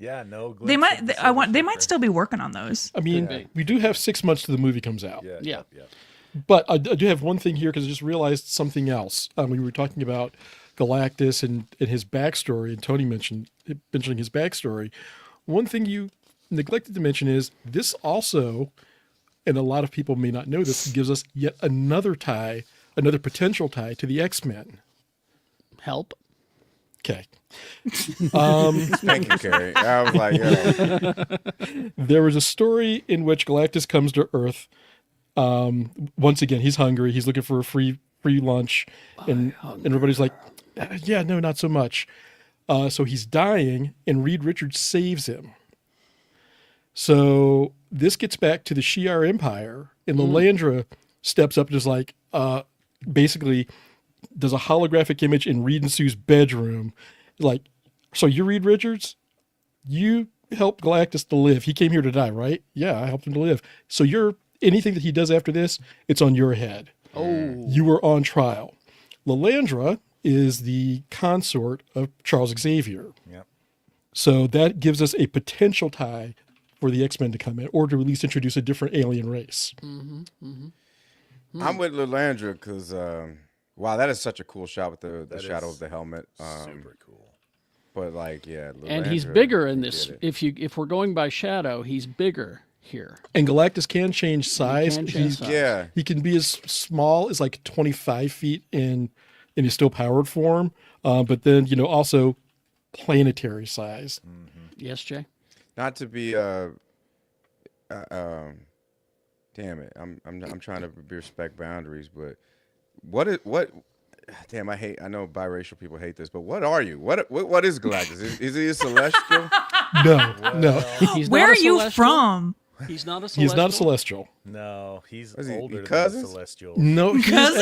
[SPEAKER 2] Yeah, no.
[SPEAKER 5] They
[SPEAKER 2] glimpse
[SPEAKER 5] might.
[SPEAKER 2] of the
[SPEAKER 5] I want.
[SPEAKER 2] Silver
[SPEAKER 5] They might
[SPEAKER 2] Surfer.
[SPEAKER 5] still be working on those.
[SPEAKER 4] I mean, we do have 6 months till the movie comes out.
[SPEAKER 2] Yeah.
[SPEAKER 3] Yeah.
[SPEAKER 2] Yep.
[SPEAKER 4] But I do have one thing here because I just realized something else. We were talking about Galactus and his backstory, and Tony mentioning his backstory. One thing you neglected to mention is this also, and a lot of people may not know this, gives us yet another potential tie to the X-Men.
[SPEAKER 3] Help.
[SPEAKER 4] Okay.
[SPEAKER 1] Thank you, Kerry. I was like, yo.
[SPEAKER 4] There was a story in which Galactus comes to Earth. Once again, he's hungry. He's looking for a free lunch, and everybody's like, "Yeah, no, not so much." So he's dying, and Reed Richards saves him. So this gets back to the Shi'ar Empire, and Lilandra steps up and is like, basically, does a holographic image in Reed and Sue's bedroom, like, so you're Reed Richards? You helped Galactus to live. He came here to die, right? Yeah, I helped him to live. So anything that he does after this, it's on your head.
[SPEAKER 3] Oh.
[SPEAKER 4] You were on trial. Lilandra is the consort of Charles Xavier.
[SPEAKER 2] Yep.
[SPEAKER 4] So that gives us a potential tie for the X-Men to come in, or to at least introduce a different alien race.
[SPEAKER 1] I'm with Lilandra because, wow, that is such a cool shot with the
[SPEAKER 2] That
[SPEAKER 1] shadow
[SPEAKER 2] is
[SPEAKER 1] of the helmet.
[SPEAKER 2] Super cool.
[SPEAKER 1] But like, yeah,
[SPEAKER 3] And he's
[SPEAKER 1] Lilandra,
[SPEAKER 3] bigger in
[SPEAKER 1] he
[SPEAKER 3] this.
[SPEAKER 1] did it.
[SPEAKER 3] If we're going by shadow, he's bigger here.
[SPEAKER 4] And Galactus can change size.
[SPEAKER 3] can change size.
[SPEAKER 1] Yeah,
[SPEAKER 4] He can be as small as like 25 feet in his still powered form, but then, also planetary size.
[SPEAKER 3] Yes, Jay.
[SPEAKER 1] not to be damn it, I'm trying to respect boundaries, but what damn, I know biracial people hate this, but what are you? What is Galactus? Is he a celestial?
[SPEAKER 4] No.
[SPEAKER 3] He's
[SPEAKER 5] Where
[SPEAKER 3] not
[SPEAKER 5] are
[SPEAKER 3] a
[SPEAKER 5] you
[SPEAKER 3] celestial.
[SPEAKER 5] from?
[SPEAKER 3] He's not a celestial.
[SPEAKER 4] He's not a celestial.
[SPEAKER 2] No, he's
[SPEAKER 1] Was he
[SPEAKER 2] older than
[SPEAKER 1] cousins?
[SPEAKER 2] celestial.
[SPEAKER 4] No,
[SPEAKER 5] Because-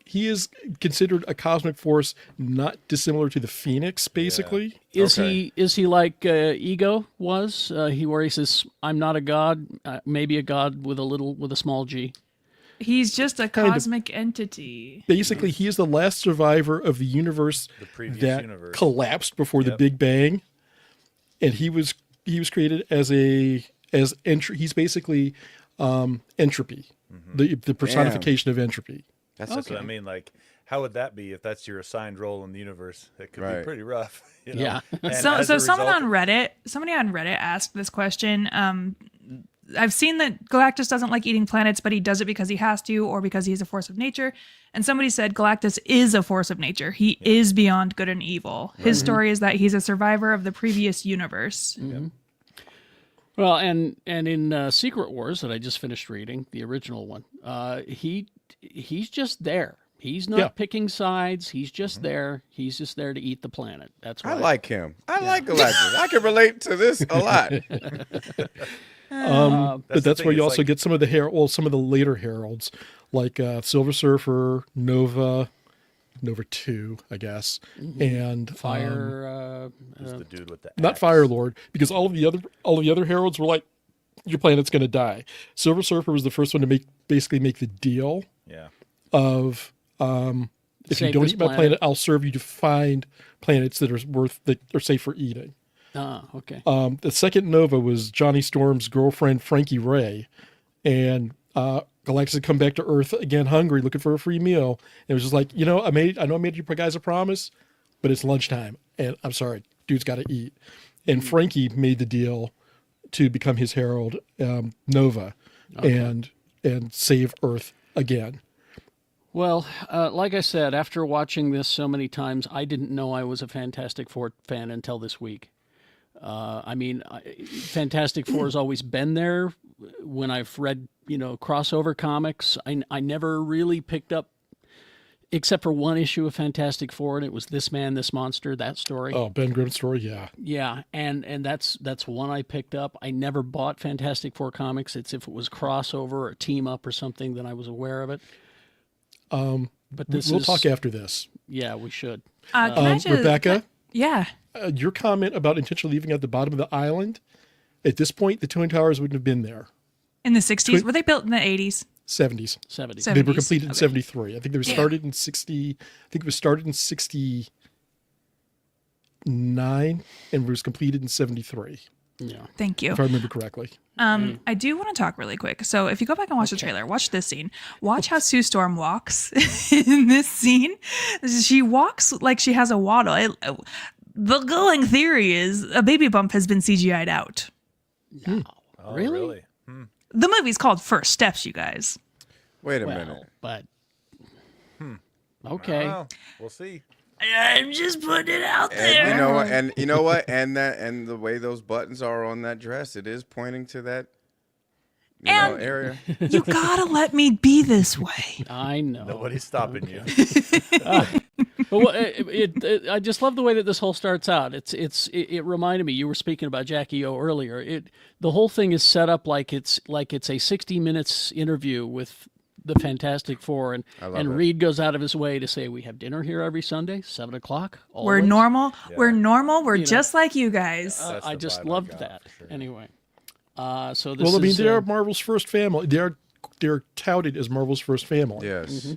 [SPEAKER 4] he is considered a cosmic force not dissimilar to the Phoenix, basically.
[SPEAKER 3] Is
[SPEAKER 1] Okay.
[SPEAKER 3] he like Ego was? Where he says, "I'm not a god, maybe a god with a small g."
[SPEAKER 5] He's just a
[SPEAKER 4] Kind of.
[SPEAKER 5] cosmic entity.
[SPEAKER 4] Basically, he is the last survivor of the universe
[SPEAKER 2] The previous
[SPEAKER 4] that
[SPEAKER 2] universe.
[SPEAKER 4] collapsed before the
[SPEAKER 2] Yep.
[SPEAKER 4] Big Bang, and he was created as entropy. He's basically entropy, the personification of entropy.
[SPEAKER 1] That's
[SPEAKER 2] That's what I mean. Like, how would that be if that's your assigned role in the universe? It could be
[SPEAKER 1] Right.
[SPEAKER 2] pretty rough. You know?
[SPEAKER 3] Yeah.
[SPEAKER 2] And
[SPEAKER 5] So
[SPEAKER 2] as a
[SPEAKER 5] someone
[SPEAKER 2] result-
[SPEAKER 5] somebody on Reddit asked this question. I've seen that Galactus doesn't like eating planets, but he does it because he has to or because he's a force of nature. And somebody said Galactus is a force of nature. He is beyond good and evil. His story is that he's a survivor of the previous universe.
[SPEAKER 3] Well, and in Secret Wars that I just finished reading, the original one, he's just there. He's not
[SPEAKER 4] Yeah.
[SPEAKER 3] picking sides. He's just there. He's just there to eat the planet. That's why.
[SPEAKER 1] I like him. I like Galactus. I can relate to this a lot.
[SPEAKER 4] But
[SPEAKER 2] the
[SPEAKER 4] that's
[SPEAKER 2] thing,
[SPEAKER 4] where you
[SPEAKER 2] it's
[SPEAKER 4] also
[SPEAKER 2] like-
[SPEAKER 4] get some of the later heralds, like Silver Surfer, Nova 2, I guess, and
[SPEAKER 3] Fire.
[SPEAKER 2] Who's the dude with the
[SPEAKER 4] not
[SPEAKER 2] axe?
[SPEAKER 4] Fire Lord, because all of the other heralds were like, your planet's going to die. Silver Surfer was the first one to basically make the deal
[SPEAKER 2] Yeah.
[SPEAKER 4] of if you
[SPEAKER 3] Save
[SPEAKER 4] don't
[SPEAKER 3] this
[SPEAKER 4] eat my planet, I'll serve you to find planets that are safe for eating.
[SPEAKER 3] Okay.
[SPEAKER 4] The second Nova was Johnny Storm's girlfriend Frankie Ray, and Galactus had come back to Earth again, hungry, looking for a free meal. And it was just like, I know I made you guys a promise, but it's lunchtime, and I'm sorry, dude's got to eat. And Frankie made the deal to become his herald, Nova, and save Earth again.
[SPEAKER 3] Well, like I said, after watching this so many times, I didn't know I was a Fantastic Four fan until this week. Fantastic Four has always been there when I've read, crossover comics. I never really picked up, except for one issue of Fantastic Four, and it was This Man, This Monster, that story.
[SPEAKER 4] Oh, Ben Grimm's story, yeah.
[SPEAKER 3] Yeah, and that's one I picked up. I never bought Fantastic Four comics. It's if it was crossover or team up or something, then I was aware of it. But
[SPEAKER 4] We'll talk after this.
[SPEAKER 3] Yeah, we should.
[SPEAKER 5] Can I just,
[SPEAKER 4] Rebecca,
[SPEAKER 5] Yeah.
[SPEAKER 4] your comment about intentionally leaving at the bottom of the island, at this point, the Twin Towers wouldn't have been there.
[SPEAKER 5] In the 60s. Were they built in the 80s?
[SPEAKER 4] 70s.
[SPEAKER 3] 70.
[SPEAKER 4] They were
[SPEAKER 5] 70s.
[SPEAKER 4] completed in
[SPEAKER 5] Okay.
[SPEAKER 4] 73. I think they were started in 60. I think it was started in 69 and was completed in 73,
[SPEAKER 3] Yeah.
[SPEAKER 5] Thank you.
[SPEAKER 4] if I remember correctly.
[SPEAKER 5] I do want to talk really quick. So if you go back and watch the trailer, watch this scene. Watch how Sue Storm walks in this scene. She walks like she has a waddle. The going theory is a baby bump has been CGI'd out.
[SPEAKER 2] Oh,
[SPEAKER 3] Really?
[SPEAKER 2] really?
[SPEAKER 5] The movie's called First Steps, you guys.
[SPEAKER 1] Wait a
[SPEAKER 3] Well,
[SPEAKER 1] minute.
[SPEAKER 3] but okay.
[SPEAKER 2] Well, we'll see.
[SPEAKER 5] I'm just putting it out
[SPEAKER 1] And
[SPEAKER 5] there.
[SPEAKER 1] you know what? And the way those buttons are on that dress, it is pointing to that
[SPEAKER 5] And-
[SPEAKER 1] area.
[SPEAKER 5] You gotta let me be this way.
[SPEAKER 3] I know.
[SPEAKER 2] Nobody's stopping you.
[SPEAKER 3] But I just love the way that this whole starts out. It reminded me. You were speaking about Jackie O earlier. The whole thing is set up like it's a 60 minutes interview with the Fantastic Four, and
[SPEAKER 1] love it.
[SPEAKER 3] Reed goes out of his way to say we have dinner here every Sunday, 7:00.
[SPEAKER 5] We're
[SPEAKER 3] always."
[SPEAKER 5] normal. We're normal. We're just like you guys.
[SPEAKER 2] That's
[SPEAKER 3] I
[SPEAKER 2] the
[SPEAKER 3] just
[SPEAKER 2] vibe I
[SPEAKER 3] loved
[SPEAKER 2] got,
[SPEAKER 3] that.
[SPEAKER 2] for sure.
[SPEAKER 3] Anyway, so this
[SPEAKER 4] Well, I mean,
[SPEAKER 3] is,
[SPEAKER 4] they are Marvel's first family. They're touted as Marvel's first family.
[SPEAKER 1] Yes.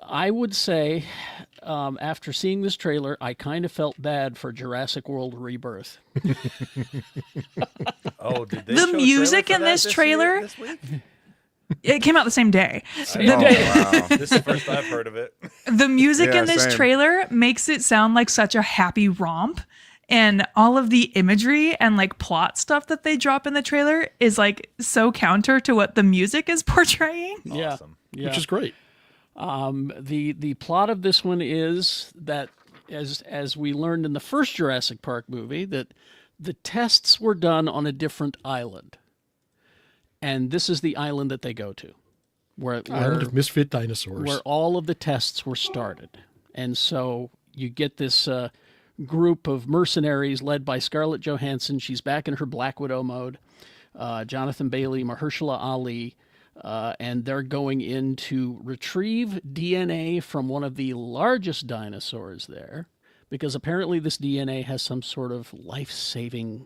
[SPEAKER 3] I would say, after seeing this trailer, I kind of felt bad for Jurassic World Rebirth.
[SPEAKER 2] Oh, did they
[SPEAKER 5] The
[SPEAKER 2] show a
[SPEAKER 5] music
[SPEAKER 2] trailer
[SPEAKER 5] in
[SPEAKER 2] for that
[SPEAKER 5] this
[SPEAKER 2] year-
[SPEAKER 5] trailer-
[SPEAKER 2] this week?
[SPEAKER 5] It came out the same day.
[SPEAKER 1] Oh, wow.
[SPEAKER 2] This is the first I've heard of it.
[SPEAKER 5] The music
[SPEAKER 1] Yeah,
[SPEAKER 5] in this
[SPEAKER 1] same.
[SPEAKER 5] trailer makes it sound like such a happy romp. And all of the imagery and like plot stuff that they drop in the trailer is like so counter to what the music is portraying.
[SPEAKER 3] Yeah,
[SPEAKER 2] Awesome.
[SPEAKER 3] yeah.
[SPEAKER 4] Which is great.
[SPEAKER 3] The plot of this one is that, as we learned in the first Jurassic Park movie, that the tests were done on a different island, and this is the island that they go to, where
[SPEAKER 4] Island of misfit dinosaurs.
[SPEAKER 3] where all of the tests were started. And so you get this group of mercenaries led by Scarlett Johansson. She's back in her Black Widow mode. Jonathan Bailey, Mahershala Ali, and they're going in to retrieve DNA from one of the largest dinosaurs there, because apparently this DNA has some sort of life-saving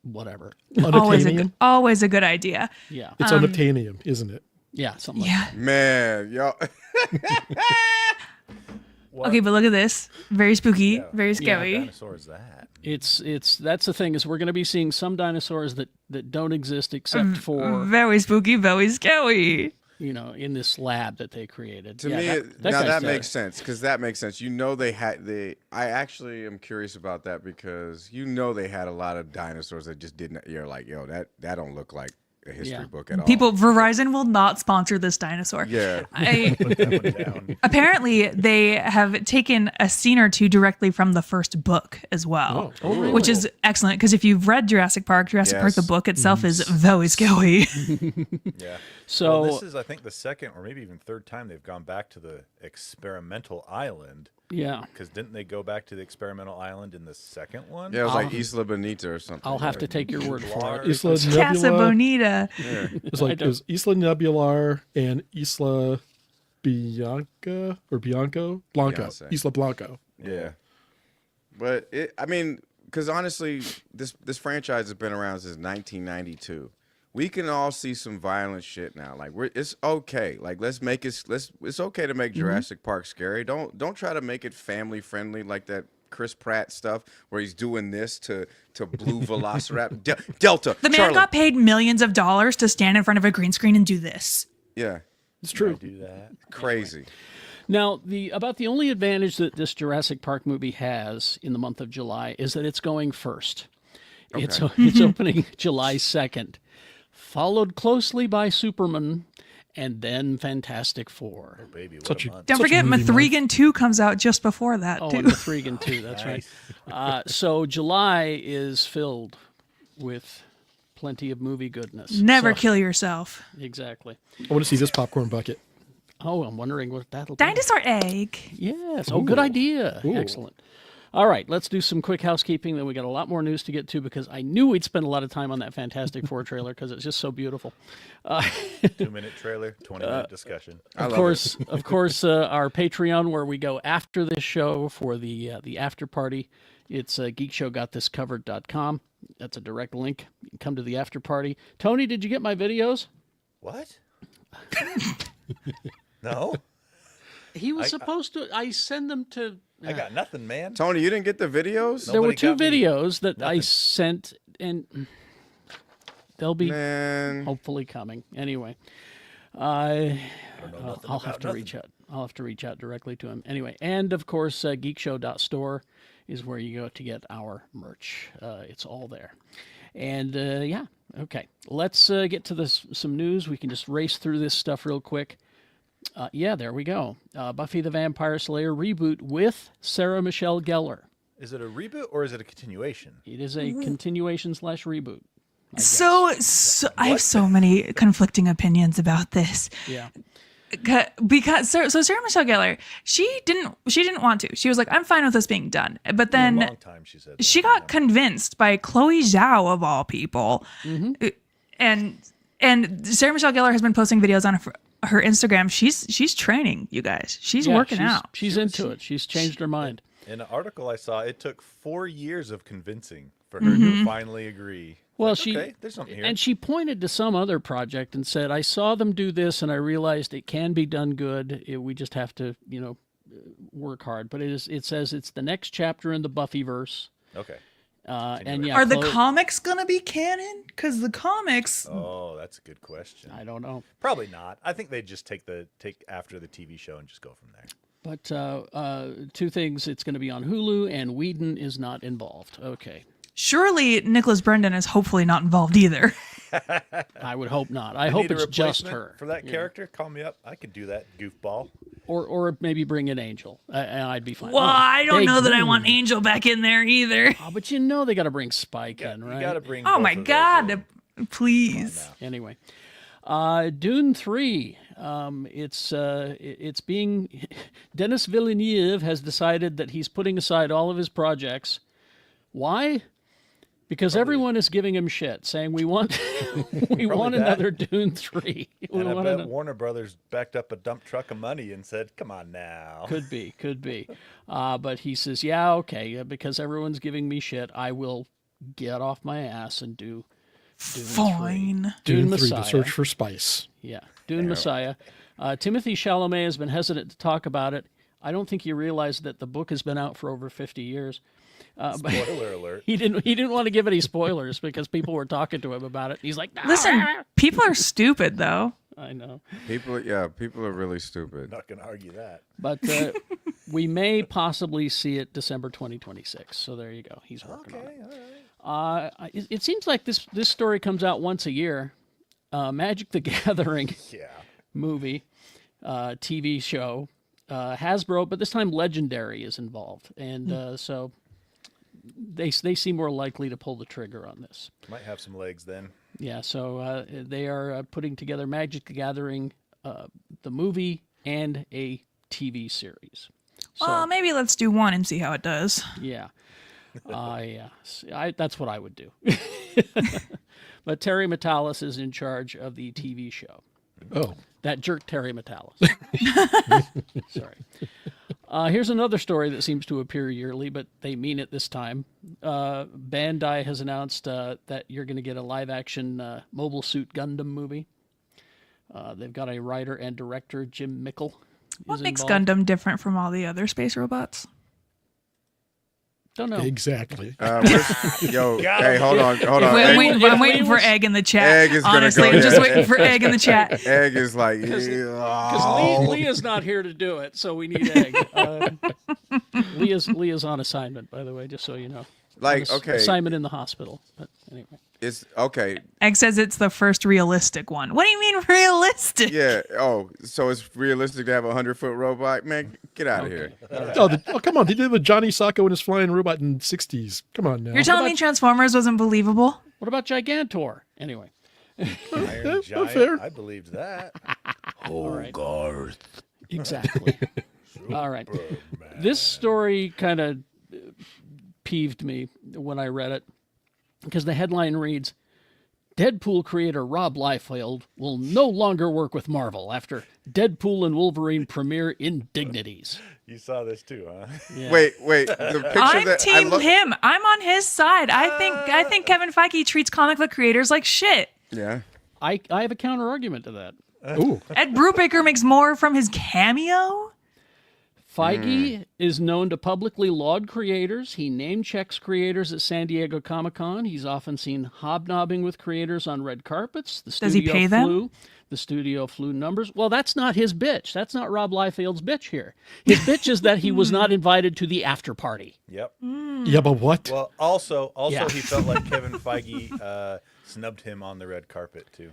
[SPEAKER 3] whatever.
[SPEAKER 4] Unobtainium?
[SPEAKER 5] Always a good idea.
[SPEAKER 3] Yeah.
[SPEAKER 4] It's unobtainium, isn't it?
[SPEAKER 3] Yeah, something like
[SPEAKER 5] Yeah.
[SPEAKER 3] that.
[SPEAKER 1] Man, yo.
[SPEAKER 5] Okay, but look at this. Very spooky, very
[SPEAKER 2] What
[SPEAKER 5] scary.
[SPEAKER 2] dinosaur is that?
[SPEAKER 3] It's that's the thing, is we're going to be seeing some dinosaurs that don't exist except for,
[SPEAKER 5] Very spooky, very scary.
[SPEAKER 3] in this lab that they created.
[SPEAKER 1] To
[SPEAKER 3] Yeah,
[SPEAKER 1] me,
[SPEAKER 3] that
[SPEAKER 1] now
[SPEAKER 3] guy's
[SPEAKER 1] that
[SPEAKER 3] dead.
[SPEAKER 1] makes sense, because that makes sense. They had I actually am curious about that, because they had a lot of dinosaurs that just didn't. You're like, yo, that don't look like a history
[SPEAKER 3] Yeah.
[SPEAKER 1] book at all.
[SPEAKER 5] Verizon will not sponsor this dinosaur.
[SPEAKER 1] Yeah.
[SPEAKER 2] Put that one down.
[SPEAKER 5] Apparently, they have taken a scene or two directly from the first book as well, which is excellent, because if you've read Jurassic Park, Park, the
[SPEAKER 1] Yes.
[SPEAKER 5] book itself is very scary.
[SPEAKER 2] Yeah.
[SPEAKER 3] So
[SPEAKER 2] Well, this is, I think, the second or maybe even third time they've gone back to the experimental island.
[SPEAKER 3] yeah,
[SPEAKER 2] Because didn't they go back to the experimental island in the second one?
[SPEAKER 1] Yeah, it was like Isla Bonita or something.
[SPEAKER 3] I'll have to take your word for it.
[SPEAKER 4] Isla
[SPEAKER 5] Casa
[SPEAKER 4] Nebula.
[SPEAKER 5] Bonita.
[SPEAKER 4] It was Isla Nebular and Isla Bianca or Bianco? Blanco.
[SPEAKER 1] Beyonce.
[SPEAKER 4] Isla Blanco.
[SPEAKER 1] Yeah. But because honestly, this franchise has been around since 1992. We can all see some violent shit now. Like it's okay. Like it's okay to make Jurassic Park scary. Don't try to make it family friendly like that Chris Pratt stuff where he's doing this to Blue Velociraptor Delta.
[SPEAKER 5] The man
[SPEAKER 1] Charlie.
[SPEAKER 5] got paid millions of dollars to stand in front of a green screen and do this.
[SPEAKER 1] Yeah,
[SPEAKER 4] It's true.
[SPEAKER 2] Do that.
[SPEAKER 1] crazy.
[SPEAKER 3] Now, about the only advantage that this Jurassic Park movie has in the month of July is that it's going first. It's opening July 2nd, followed closely by Superman, and then Fantastic Four.
[SPEAKER 2] Baby, what
[SPEAKER 4] Such
[SPEAKER 2] a
[SPEAKER 4] a-
[SPEAKER 2] month.
[SPEAKER 5] Don't
[SPEAKER 4] Such a
[SPEAKER 5] forget,
[SPEAKER 4] movie month.
[SPEAKER 5] Mithrigan 2 comes out just before that,
[SPEAKER 3] Oh,
[SPEAKER 5] too.
[SPEAKER 3] and the Threegan too. That's right. So July is filled with plenty of movie goodness.
[SPEAKER 5] Never
[SPEAKER 3] So-
[SPEAKER 5] kill yourself.
[SPEAKER 3] Exactly.
[SPEAKER 4] I want to see this popcorn bucket.
[SPEAKER 3] Oh, I'm wondering what that'll be.
[SPEAKER 5] Dinosaur egg.
[SPEAKER 3] Yes. Oh, good idea.
[SPEAKER 4] Ooh.
[SPEAKER 3] Excellent. All right, let's do some quick housekeeping. Then we got a lot more news to get to, because I knew we'd spend a lot of time on that Fantastic Four trailer because it's just so beautiful.
[SPEAKER 2] 2-minute trailer, 20-minute discussion.
[SPEAKER 3] Of course, our Patreon, where we go after this show for the after party. It's geekshowgotthiscovered.com. That's a direct link. You can come to the after party. Tony, did you get my videos?
[SPEAKER 2] What? No,
[SPEAKER 3] He was supposed to. I send them to.
[SPEAKER 2] I got nothing, man.
[SPEAKER 1] Tony, you didn't get the videos?
[SPEAKER 3] There were
[SPEAKER 2] Nobody
[SPEAKER 3] two
[SPEAKER 2] got me
[SPEAKER 3] videos that I
[SPEAKER 2] nothing.
[SPEAKER 3] sent, and they'll be
[SPEAKER 1] Man.
[SPEAKER 3] hopefully coming. Anyway, I'll have to reach out. I'll have to reach out directly to him. Anyway, and of course, geekshow.store is where you go to get our merch. It's all there. And yeah, okay. Let's get to some news. We can just race through this stuff real quick. Yeah, there we go. Buffy the Vampire Slayer reboot with Sarah Michelle Gellar.
[SPEAKER 2] Is it a reboot or is it a continuation?
[SPEAKER 3] It is a continuation / reboot.
[SPEAKER 5] So I have so many conflicting opinions about this.
[SPEAKER 3] Yeah.
[SPEAKER 5] Because Sarah Michelle Gellar, she didn't want to. She was like, I'm fine with this being done. But
[SPEAKER 2] A
[SPEAKER 5] then
[SPEAKER 2] long time, she said.
[SPEAKER 5] she got convinced by Chloe Zhao of all people, and Sarah Michelle Gellar has been posting videos on her Instagram. She's training, you guys. She's working out.
[SPEAKER 3] She's into it. She's changed her mind.
[SPEAKER 2] In an article I saw, it took 4 years of convincing for her to finally agree.
[SPEAKER 3] Well,
[SPEAKER 2] Like,
[SPEAKER 3] she
[SPEAKER 2] okay, there's something here.
[SPEAKER 3] and she pointed to some other project and said, "I saw them do this, and I realized it can be done good. We just have to, work hard." But it says it's the next chapter in the Buffyverse.
[SPEAKER 2] Okay.
[SPEAKER 3] And yeah,
[SPEAKER 5] Are the
[SPEAKER 3] Chloe-
[SPEAKER 5] comics gonna be canon? Because the comics,
[SPEAKER 2] Oh, that's a good question.
[SPEAKER 3] I don't know.
[SPEAKER 2] Probably not. I think they'd just take after the TV show and just go from there.
[SPEAKER 3] But two things: it's going to be on Hulu, and Whedon is not involved. Okay,
[SPEAKER 5] surely Nicholas Brendan is hopefully not involved either.
[SPEAKER 3] I would hope not. I
[SPEAKER 2] You
[SPEAKER 3] hope
[SPEAKER 2] need a
[SPEAKER 3] it's just
[SPEAKER 2] replacement
[SPEAKER 3] her
[SPEAKER 2] for that
[SPEAKER 3] Yeah.
[SPEAKER 2] character. Call me up. I could do that, goofball.
[SPEAKER 3] Or maybe bring in Angel, and I'd be fine.
[SPEAKER 5] Well, I don't know that I
[SPEAKER 3] want.
[SPEAKER 5] want Angel back in there either.
[SPEAKER 3] Oh, but you know they got to bring Spike in,
[SPEAKER 2] You
[SPEAKER 3] right?
[SPEAKER 2] got to bring.
[SPEAKER 5] Oh
[SPEAKER 2] both
[SPEAKER 5] my
[SPEAKER 2] of those
[SPEAKER 5] God.
[SPEAKER 2] in.
[SPEAKER 5] Please.
[SPEAKER 3] Anyway, Dune 3. It's being Denis Villeneuve has decided that he's putting aside all of his projects. Why? Because everyone is giving him shit, saying we want
[SPEAKER 2] that.
[SPEAKER 3] another Dune 3. We
[SPEAKER 2] And I
[SPEAKER 3] want
[SPEAKER 2] bet
[SPEAKER 3] another-
[SPEAKER 2] Warner Brothers backed up a dump truck of money and said, "Come on now."
[SPEAKER 3] Could be. But he says, yeah, okay, because everyone's giving me shit, I will get off my ass and do Dune 3.
[SPEAKER 5] Fine.
[SPEAKER 3] Dune
[SPEAKER 4] Dune 3,
[SPEAKER 3] Messiah.
[SPEAKER 4] The Search for Spice.
[SPEAKER 3] Yeah, Dune Messiah. Timothy Chalamet has been hesitant to talk about it. I don't think he realized that the book has been out for over 50 years. But
[SPEAKER 2] Spoiler alert.
[SPEAKER 3] he didn't want to give any spoilers because people were talking to him about it. He's like, nah.
[SPEAKER 5] Listen, people are stupid though.
[SPEAKER 3] I know.
[SPEAKER 1] People are really stupid.
[SPEAKER 2] Not gonna argue that.
[SPEAKER 3] But we may possibly see it December 2026. So there you go. He's working on it.
[SPEAKER 2] All right.
[SPEAKER 3] It seems like this story comes out once a year. Magic the Gathering
[SPEAKER 2] Yeah.
[SPEAKER 3] movie, TV show, Hasbro, but this time Legendary is involved, and so they seem more likely to pull the trigger on this.
[SPEAKER 2] Might have some legs then.
[SPEAKER 3] Yeah, so they are putting together Magic the Gathering, the movie, and a TV series. So,
[SPEAKER 5] Well, maybe let's do one and see how it does.
[SPEAKER 3] yeah. Yeah. That's what I would do. But Terry Matalas is in charge of the TV show.
[SPEAKER 4] Oh,
[SPEAKER 3] That jerk Terry Matalas. Sorry. Here's another story that seems to appear yearly, but they mean it this time. Bandai has announced that you're going to get a live-action Mobile Suit Gundam movie. They've got a writer and director, Jim Mickle.
[SPEAKER 5] What
[SPEAKER 3] is
[SPEAKER 5] makes
[SPEAKER 3] involved.
[SPEAKER 5] Gundam different from all the other space robots?
[SPEAKER 3] Don't know.
[SPEAKER 4] exactly.
[SPEAKER 1] Hey, hold on.
[SPEAKER 5] I'm
[SPEAKER 1] Egg,
[SPEAKER 5] waiting for Egg in the chat.
[SPEAKER 1] Egg is gonna
[SPEAKER 5] Honestly,
[SPEAKER 1] go
[SPEAKER 5] I'm just
[SPEAKER 1] there.
[SPEAKER 5] waiting for Egg in the chat.
[SPEAKER 1] Egg is like,
[SPEAKER 3] Because Leah's not here to do it, so we need Egg. Leah's on assignment, by the way, just so you know.
[SPEAKER 1] like, okay,
[SPEAKER 3] Assignment in the hospital. But anyway.
[SPEAKER 1] it's okay.
[SPEAKER 5] Egg says it's the first realistic one. What do you mean realistic?
[SPEAKER 1] Yeah. Oh, so it's realistic to have a 100-foot robot? Man, get out of here.
[SPEAKER 4] Oh, come on. They did it with Johnny Sacco and his flying robot in the 60s. Come on now.
[SPEAKER 5] You're telling me Transformers wasn't believable?
[SPEAKER 3] What about Gigantor? Anyway.
[SPEAKER 2] Iron Giant.
[SPEAKER 4] fair.
[SPEAKER 2] I believed that.
[SPEAKER 3] Exactly. All right. This story kind of peeved me when I read it because the headline reads, Deadpool creator Rob Liefeld will no longer work with Marvel after Deadpool and Wolverine premiere indignities.
[SPEAKER 2] You saw this too, huh?
[SPEAKER 3] Yeah.
[SPEAKER 1] Wait. The picture
[SPEAKER 5] I'm
[SPEAKER 1] that
[SPEAKER 5] team him. I'm on his side. I think Kevin Feige treats comic book creators like shit.
[SPEAKER 1] Yeah.
[SPEAKER 3] I have a counter argument to that.
[SPEAKER 4] Ooh.
[SPEAKER 5] Ed Brubaker makes more from his cameo.
[SPEAKER 3] Feige is known to publicly laud creators. He name checks creators at San Diego Comic-Con. He's often seen hobnobbing with creators on red carpets. The
[SPEAKER 5] Does he
[SPEAKER 3] studio
[SPEAKER 5] pay them?
[SPEAKER 3] The studio flew numbers. Well, that's not his bitch. That's not Rob Liefeld's bitch here. His bitch is that he was not invited to the after party.
[SPEAKER 2] Yep.
[SPEAKER 4] Yeah, but what?
[SPEAKER 2] Well, also,
[SPEAKER 3] Yeah.
[SPEAKER 2] he felt like Kevin Feige snubbed him on the red carpet too.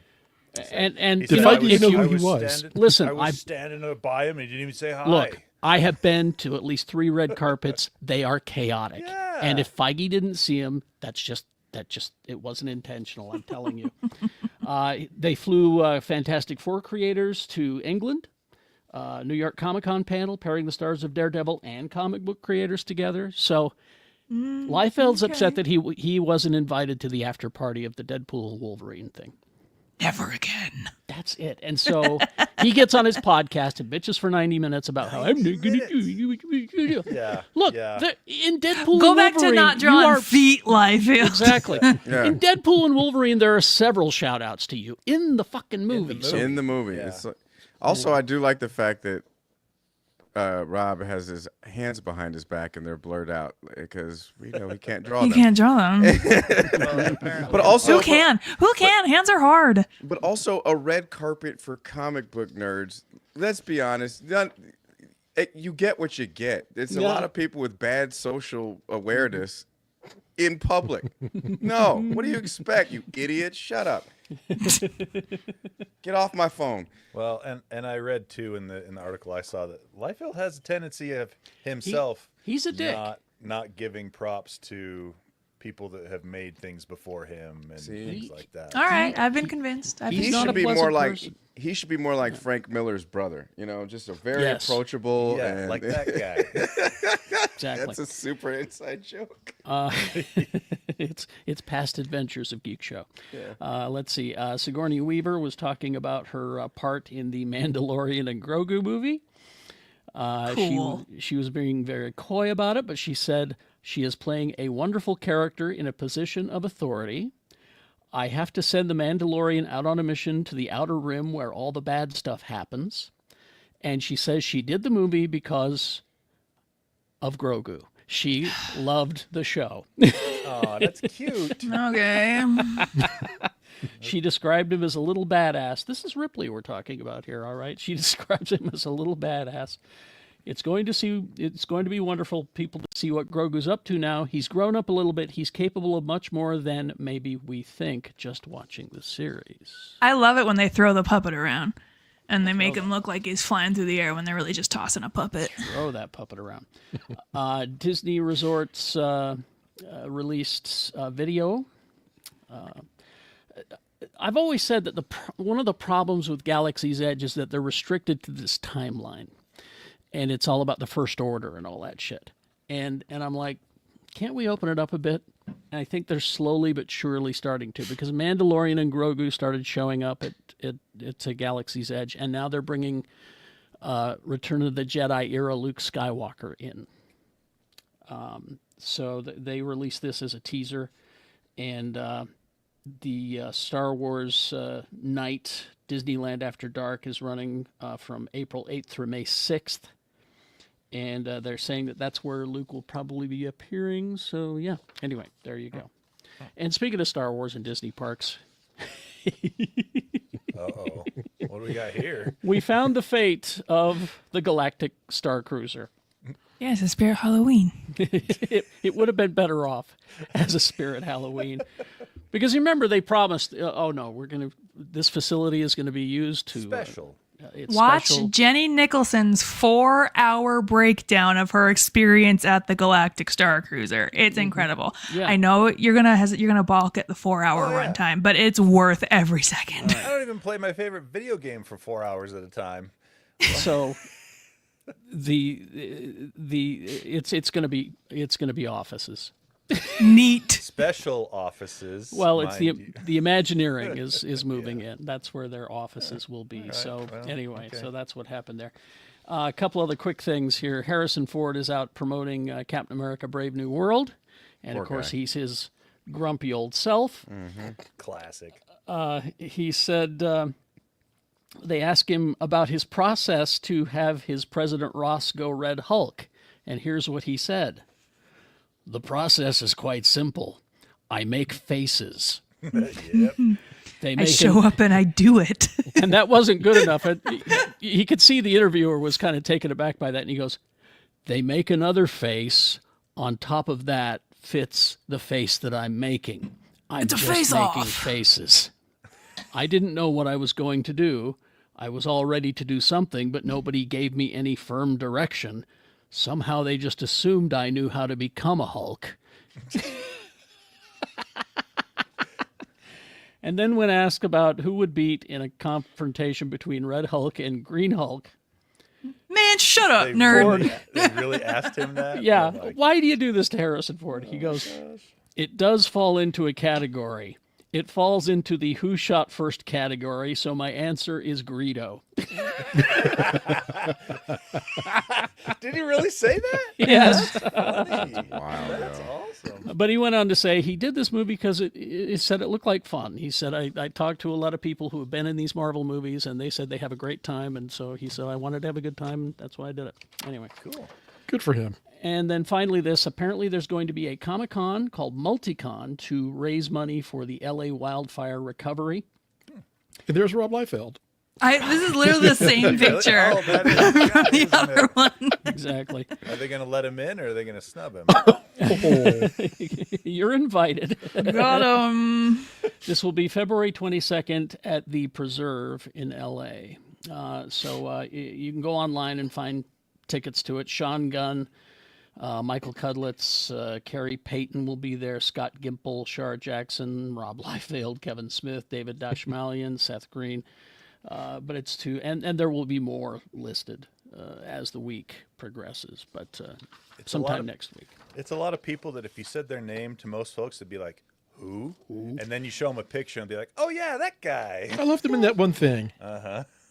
[SPEAKER 3] And
[SPEAKER 2] He
[SPEAKER 3] you
[SPEAKER 2] said,
[SPEAKER 3] know,
[SPEAKER 4] Feige
[SPEAKER 3] if
[SPEAKER 4] know
[SPEAKER 3] you,
[SPEAKER 4] who he was.
[SPEAKER 3] Listen,
[SPEAKER 2] I was
[SPEAKER 3] I-
[SPEAKER 2] standing by him and he didn't even say hi.
[SPEAKER 3] look, I have been to at least 3 red carpets. They are chaotic.
[SPEAKER 2] Yeah.
[SPEAKER 3] And if Feige didn't see him, it wasn't intentional, I'm telling you. They flew Fantastic Four creators to England, New York Comic-Con panel pairing the stars of Daredevil and comic book creators together. So Liefeld's upset that he wasn't invited to the after party of the Deadpool Wolverine thing.
[SPEAKER 5] Never again.
[SPEAKER 3] That's it. And so he gets on his podcast and bitches for 90 minutes about how I'm not going to do you.
[SPEAKER 2] Yeah.
[SPEAKER 3] Look,
[SPEAKER 2] yeah.
[SPEAKER 3] in Deadpool
[SPEAKER 5] Go
[SPEAKER 3] and
[SPEAKER 5] back to
[SPEAKER 3] Wolverine,
[SPEAKER 5] not
[SPEAKER 3] you
[SPEAKER 5] drawing
[SPEAKER 3] are
[SPEAKER 5] feet, Liefeld.
[SPEAKER 3] exactly.
[SPEAKER 1] Yeah.
[SPEAKER 3] In Deadpool and Wolverine, there are several shout outs to you in the fucking movie. So
[SPEAKER 1] In the movie.
[SPEAKER 2] Yeah.
[SPEAKER 1] It's like- also, I do like the fact that Rob has his hands behind his back and they're blurred out because we know he can't draw
[SPEAKER 5] You
[SPEAKER 1] them.
[SPEAKER 5] can't draw them.
[SPEAKER 1] But also,
[SPEAKER 5] Who can? Who can? Hands are hard.
[SPEAKER 1] But also a red carpet for comic book nerds. Let's be honest. You get what you get. It's a
[SPEAKER 3] Yeah.
[SPEAKER 1] lot of people with bad social awareness in public. No. What do you expect, you idiot? Shut up. Get off my phone.
[SPEAKER 2] Well, and I read too in the article I saw that Liefeld has a tendency of himself
[SPEAKER 3] He's a dick.
[SPEAKER 2] not giving props to people that have made things before him and things like that.
[SPEAKER 5] All right, I've been convinced.
[SPEAKER 1] He
[SPEAKER 3] not a
[SPEAKER 1] should be
[SPEAKER 3] pleasant
[SPEAKER 1] more like
[SPEAKER 3] person.
[SPEAKER 1] he should be more like Frank Miller's brother. You know, just a very
[SPEAKER 3] Yes.
[SPEAKER 1] approachable.
[SPEAKER 2] Yeah,
[SPEAKER 1] and
[SPEAKER 2] like that guy.
[SPEAKER 3] Exactly.
[SPEAKER 1] That's a super inside joke.
[SPEAKER 3] It's past adventures of Geek Show. Let's see. Sigourney Weaver was talking about her part in the Mandalorian and Grogu movie.
[SPEAKER 5] Cool.
[SPEAKER 3] She was being very coy about it, but she said she is playing a wonderful character in a position of authority. I have to send the Mandalorian out on a mission to the Outer Rim where all the bad stuff happens. And she says she did the movie because of Grogu. She loved the show.
[SPEAKER 2] Oh, that's cute.
[SPEAKER 5] Okay.
[SPEAKER 3] She described him as a little badass. This is Ripley we're talking about here, all right? She describes him as a little badass. It's going to be wonderful people to see what Grogu's up to now. He's grown up a little bit. He's capable of much more than maybe we think just watching the series.
[SPEAKER 5] I love it when they throw the puppet around and they make him look like he's flying through the air when they're really just tossing a puppet.
[SPEAKER 3] Throw that puppet around. Disney Resorts released a video. I've always said that one of the problems with Galaxy's Edge is that they're restricted to this timeline. And it's all about the First Order and all that shit. And I'm like, can't we open it up a bit? And I think they're slowly but surely starting to, because Mandalorian and Grogu started showing up at Galaxy's Edge, and now they're bringing Return of the Jedi era Luke Skywalker in. So they released this as a teaser, and the Star Wars Night Disneyland After Dark is running from April 8th through May 6th. And they're saying that that's where Luke will probably be appearing. So, yeah. Anyway, there you go. And speaking of Star Wars and Disney parks,
[SPEAKER 2] Uh-oh. What do we got here?
[SPEAKER 3] we found the fate of the Galactic Star Cruiser.
[SPEAKER 5] Yeah, it's a Spirit Halloween.
[SPEAKER 3] It would have been better off as a Spirit Halloween. Because remember, they promised, this facility is going to be used to...
[SPEAKER 2] Special.
[SPEAKER 3] It's
[SPEAKER 5] Watch
[SPEAKER 3] special.
[SPEAKER 5] Jenny Nicholson's 4-hour breakdown of her experience at the Galactic Star Cruiser. It's incredible.
[SPEAKER 3] Yeah.
[SPEAKER 5] I know you're gonna balk at the 4-hour
[SPEAKER 2] yeah.
[SPEAKER 5] runtime, but it's worth every second.
[SPEAKER 2] I don't even play my favorite video game for 4 hours at a time.
[SPEAKER 3] So it's going to be offices.
[SPEAKER 5] Neat.
[SPEAKER 2] Special offices.
[SPEAKER 3] Well, it's
[SPEAKER 2] mind you.
[SPEAKER 3] the Imagineering is moving in. That's where their offices will be. So
[SPEAKER 2] well,
[SPEAKER 3] anyway,
[SPEAKER 2] okay.
[SPEAKER 3] so that's what happened there. A couple other quick things here. Harrison Ford is out promoting Captain America: Brave New World, and
[SPEAKER 1] Poor
[SPEAKER 3] of course
[SPEAKER 1] guy.
[SPEAKER 3] he's his grumpy old self.
[SPEAKER 2] Classic.
[SPEAKER 3] He said they asked him about his process to have his President Ross go Red Hulk, and here's what he said. The process is quite simple. I make faces.
[SPEAKER 2] Yep.
[SPEAKER 3] They
[SPEAKER 5] I
[SPEAKER 3] make
[SPEAKER 5] show up and I do it.
[SPEAKER 3] and that wasn't good enough. He could see the interviewer was kind of taken aback by that, and he goes, they make another face. On top of that fits the face that I'm making. I'm
[SPEAKER 5] It's a
[SPEAKER 3] just
[SPEAKER 5] face-off.
[SPEAKER 3] making faces. I didn't know what I was going to do. I was all ready to do something, but nobody gave me any firm direction. Somehow they just assumed I knew how to become a Hulk. And then when asked about who would beat in a confrontation between Red Hulk and Green Hulk,
[SPEAKER 5] Man, shut up,
[SPEAKER 2] They
[SPEAKER 5] nerd.
[SPEAKER 2] really asked him that?
[SPEAKER 3] yeah,
[SPEAKER 2] Oh my
[SPEAKER 3] why do you do this to Harrison Ford? He goes, it does fall into a category. It falls into the who shot first category, so my answer is Greedo.
[SPEAKER 2] Did he really say that?
[SPEAKER 3] Yes.
[SPEAKER 2] Funny.
[SPEAKER 1] Wow,
[SPEAKER 2] That's
[SPEAKER 1] yo.
[SPEAKER 2] awesome.
[SPEAKER 3] But he went on to say he did this movie because it said it looked like fun. He said, I talked to a lot of people who have been in these Marvel movies, and they said they have a great time. And so he said, I wanted to have a good time, and that's why I did it. Anyway.
[SPEAKER 2] Cool.
[SPEAKER 4] Good for him.
[SPEAKER 3] And then finally this, apparently there's going to be a Comic-Con called Multicon to raise money for the LA wildfire recovery.
[SPEAKER 4] And there's Rob Liefeld.
[SPEAKER 5] This is literally the same picture
[SPEAKER 2] Oh, that is,
[SPEAKER 5] from the
[SPEAKER 2] isn't
[SPEAKER 5] other
[SPEAKER 2] it?
[SPEAKER 5] one.
[SPEAKER 3] Exactly.
[SPEAKER 2] Are they going to let him in or are they going to snub him?
[SPEAKER 4] Oh,
[SPEAKER 3] You're invited.
[SPEAKER 5] Got him.
[SPEAKER 3] This will be February 22nd at the Preserve in LA. You can go online and find tickets to it. Sean Gunn, Michael Cudlitz, Carrie Payton will be there, Scott Gimple, Shar Jackson, Rob Liefeld, Kevin Smith, David Dashmalian, Seth Green. But it's and there will be more listed as the week progresses, but sometime next week.
[SPEAKER 2] It's a lot of people that if you said their name to most folks, they'd be like, who? And then you show them a picture and be like, oh, yeah, that guy.
[SPEAKER 4] I left him in that one thing.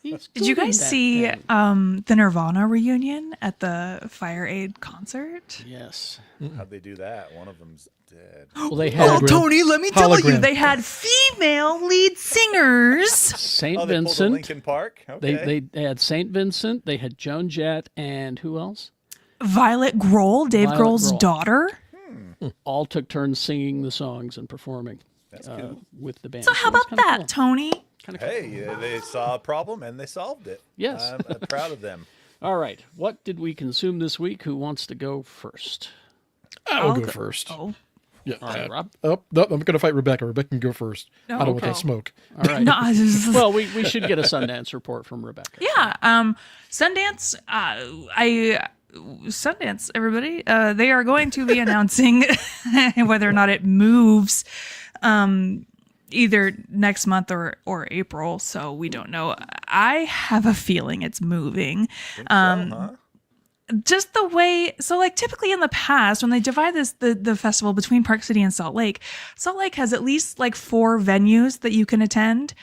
[SPEAKER 5] Did you guys see the Nirvana reunion at the Fire Aid concert?
[SPEAKER 3] Yes.
[SPEAKER 2] How'd they do that? One of them's dead.
[SPEAKER 3] Well, they
[SPEAKER 5] Well,
[SPEAKER 3] had
[SPEAKER 5] Tony, let me tell you,
[SPEAKER 4] Hologram.
[SPEAKER 5] they had female lead singers.
[SPEAKER 3] Saint
[SPEAKER 2] Oh, they pulled a
[SPEAKER 3] Vincent.
[SPEAKER 2] Lincoln Park? Okay.
[SPEAKER 3] They had Saint Vincent. They had Joan Jett, and who else?
[SPEAKER 5] Violet Grohl, Dave
[SPEAKER 3] Violet
[SPEAKER 5] Grohl's
[SPEAKER 3] Grohl.
[SPEAKER 5] daughter.
[SPEAKER 3] All took turns singing the songs and performing
[SPEAKER 2] cool.
[SPEAKER 3] with the band.
[SPEAKER 5] So how
[SPEAKER 3] it was
[SPEAKER 5] about
[SPEAKER 3] kinda
[SPEAKER 5] that,
[SPEAKER 3] cool.
[SPEAKER 5] Tony?
[SPEAKER 2] Hey, they saw a problem and they solved it.
[SPEAKER 3] Yes.
[SPEAKER 2] I'm proud of them.
[SPEAKER 3] All right. What did we consume this week? Who wants to go first?
[SPEAKER 4] I'll go first.
[SPEAKER 5] Oh,
[SPEAKER 4] Yeah.
[SPEAKER 3] All right, Rob.
[SPEAKER 4] Oh, no, I'm going to fight Rebecca. Rebecca can go first.
[SPEAKER 5] No,
[SPEAKER 4] I don't want
[SPEAKER 5] okay.
[SPEAKER 4] that smoke.
[SPEAKER 3] All right.
[SPEAKER 5] no.
[SPEAKER 3] Well, we should get a Sundance report from Rebecca.
[SPEAKER 5] Yeah. Sundance. Sundance. Everybody. They are going to be announcing whether or not it moves. Either next month or April, so we don't know. I have a feeling it's moving. Just the way, so like typically in the past when they divide the festival between Park City and Salt Lake has at least like 4 venues that you can attend.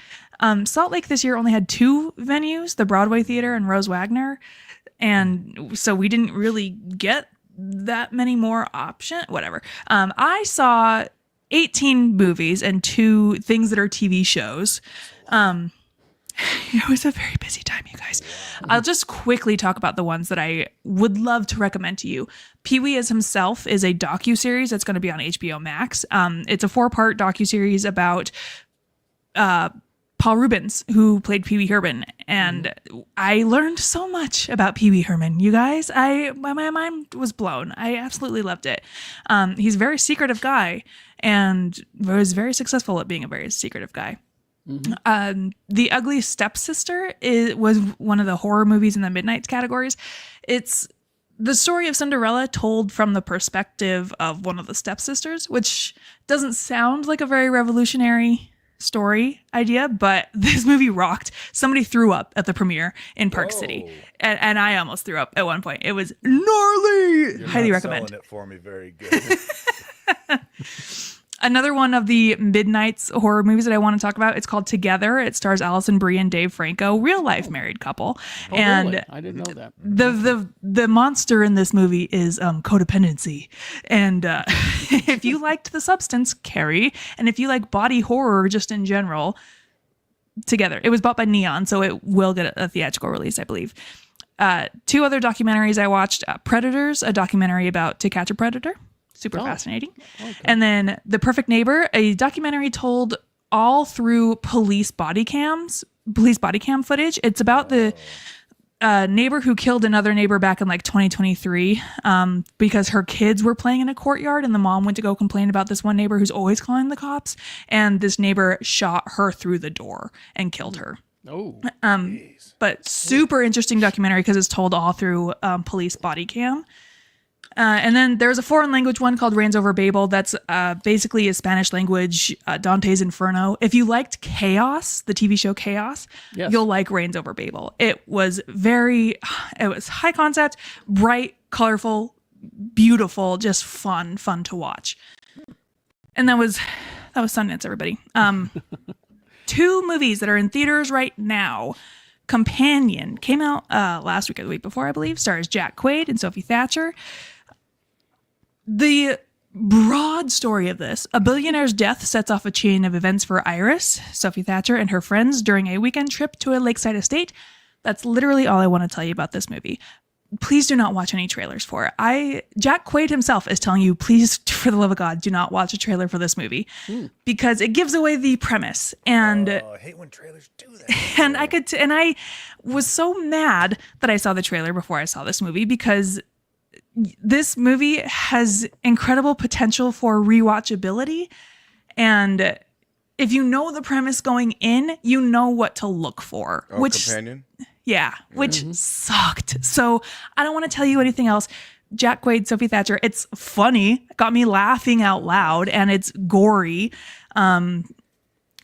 [SPEAKER 5] Salt Lake this year only had 2 venues, the Broadway Theater and Rose Wagner, and so we didn't really get that many more options. Whatever. I saw 18 movies and 2 things that are TV shows. It was a very busy time, you guys. I'll just quickly talk about the ones that I would love to recommend to you. Pee-wee as Himself is a docuseries that's going to be on HBO Max. It's a 4-part docuseries about Paul Rubens, who played Pee Wee Herman. And I learned so much about Pee Wee Herman, you guys. My mind was blown. I absolutely loved it. He's a very secretive guy and was very successful at being a very secretive guy. The Ugly Stepsister was one of the horror movies in the Midnight categories. It's the story of Cinderella told from the perspective of one of the stepsisters, which doesn't sound like a very revolutionary story idea, but this movie rocked. Somebody threw up at the premiere in Park City, and I almost threw up at one point. It was gnarly.
[SPEAKER 2] You're
[SPEAKER 5] Highly
[SPEAKER 2] not
[SPEAKER 5] recommend.
[SPEAKER 2] selling it for me very good.
[SPEAKER 5] Another one of the Midnight's horror movies that I want to talk about, it's called Together. It stars Alison Brie and Dave Franco, real life married couple.
[SPEAKER 3] Oh,
[SPEAKER 5] and
[SPEAKER 3] really? I didn't know that.
[SPEAKER 5] the monster in this movie is codependency. And if you liked The Substance, Carrie, and if you like body horror just in general, Together. It was bought by Neon, so it will get a theatrical release, I believe. 2 other documentaries I watched. Predators, a documentary about To Catch a Predator. Super fascinating. Okay. And then The Perfect Neighbor, a documentary told all through police body cam footage. It's about the neighbor who killed another neighbor back in like 2023 because her kids were playing in a courtyard and the mom went to go complain about this one neighbor who's always calling the cops, and this neighbor shot her through the door and killed her.
[SPEAKER 3] Oh.
[SPEAKER 5] But super interesting documentary because it's told all through police body cam. And then there's a foreign language one called Reigns Over Babel. That's basically a Spanish language Dante's Inferno. If you liked Chaos, the TV show Chaos,
[SPEAKER 3] Yes.
[SPEAKER 5] you'll like Reigns Over Babel. It was high concept, bright, colorful, beautiful, just fun to watch. And that was Sundance, everybody. 2 movies that are in theaters right now. Companion came out last week or the week before, I believe. Stars Jack Quaid and Sophie Thatcher. The broad story of this: a billionaire's death sets off a chain of events for Iris, Sophie Thatcher, and her friends during a weekend trip to a lakeside estate. That's literally all I want to tell you about this movie. Please do not watch any trailers for it. Jack Quaid himself is telling you, please, for the love of God, do not watch a trailer for this movie because it gives away the premise. And
[SPEAKER 2] I hate when trailers do that.
[SPEAKER 5] and I was so mad that I saw the trailer before I saw this movie because this movie has incredible potential for rewatchability. And if you know the premise going in, you know what to look for.
[SPEAKER 1] Oh, companion?
[SPEAKER 5] Yeah, which sucked. So I don't want to tell you anything else. Jack Quaid, Sophie Thatcher, it's funny. Got me laughing out loud, and it's gory. It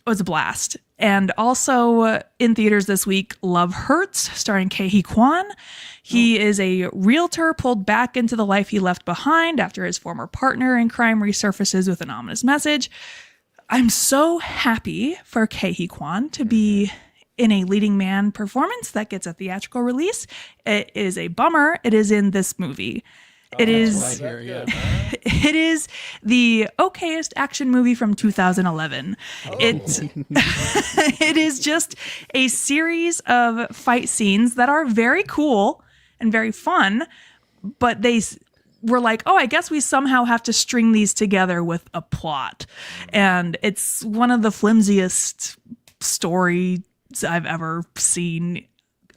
[SPEAKER 5] was a blast. And also in theaters this week, Love Hurts, starring Ke-Huy Quan. He is a realtor pulled back into the life he left behind after his former partner in crime resurfaces with an ominous message. I'm so happy for Ke-Huy Quan to be in a leading man performance that gets a theatrical release. It is a bummer. It is in this movie. It is it is the okayest action movie from 2011. It is just a series of fight scenes that are very cool and very fun, but they were like, oh, I guess we somehow have to string these together with a plot. And it's one of the flimsiest stories I've ever seen.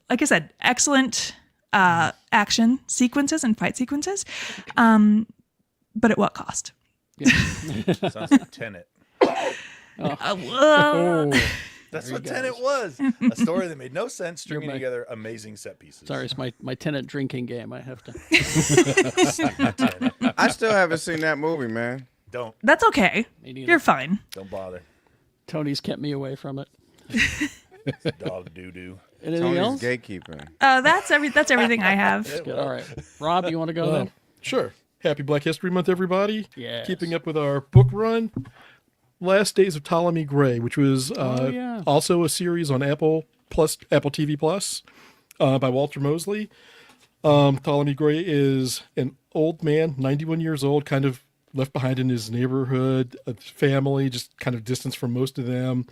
[SPEAKER 5] Like I said, excellent action sequences and fight sequences, but at what cost?
[SPEAKER 2] Sounds like Tenet. That's what Tenet was. A story that made no sense, stringing together amazing set pieces.
[SPEAKER 3] Sorry, it's my tenant drinking game. I have to.
[SPEAKER 1] I still haven't seen that movie, man.
[SPEAKER 2] Don't.
[SPEAKER 5] That's okay. You're fine.
[SPEAKER 2] Don't bother.
[SPEAKER 3] Tony's kept me away from it.
[SPEAKER 2] Dog doo-doo.
[SPEAKER 3] Anything
[SPEAKER 1] Tony's
[SPEAKER 3] else?
[SPEAKER 1] gatekeeping.
[SPEAKER 5] That's everything I have.
[SPEAKER 3] Good. All right, Rob, you want to go then?
[SPEAKER 4] Sure. Happy Black History Month, everybody.
[SPEAKER 3] Yes.
[SPEAKER 4] Keeping up with our book run. Last Days of Ptolemy Gray, which was also a series on Apple TV Plus, by Walter Mosley. Ptolemy Gray is an old man, 91 years old, kind of left behind in his neighborhood, a family, just kind of distanced from most of them.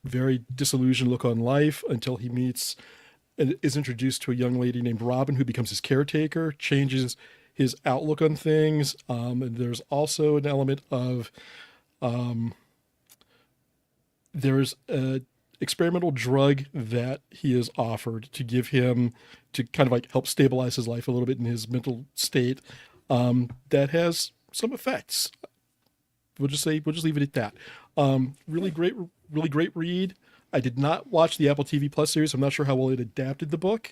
[SPEAKER 4] Very disillusioned look on life until he meets and is introduced to a young lady named Robin, who becomes his caretaker, changes his outlook on things. And there's also an element of there's an experimental drug that he is offered to give him to kind of like help stabilize his life a little bit in his mental state, that has some effects. We'll just leave it at that. Really great read. I did not watch the Apple TV Plus series. I'm not sure how well it adapted the book,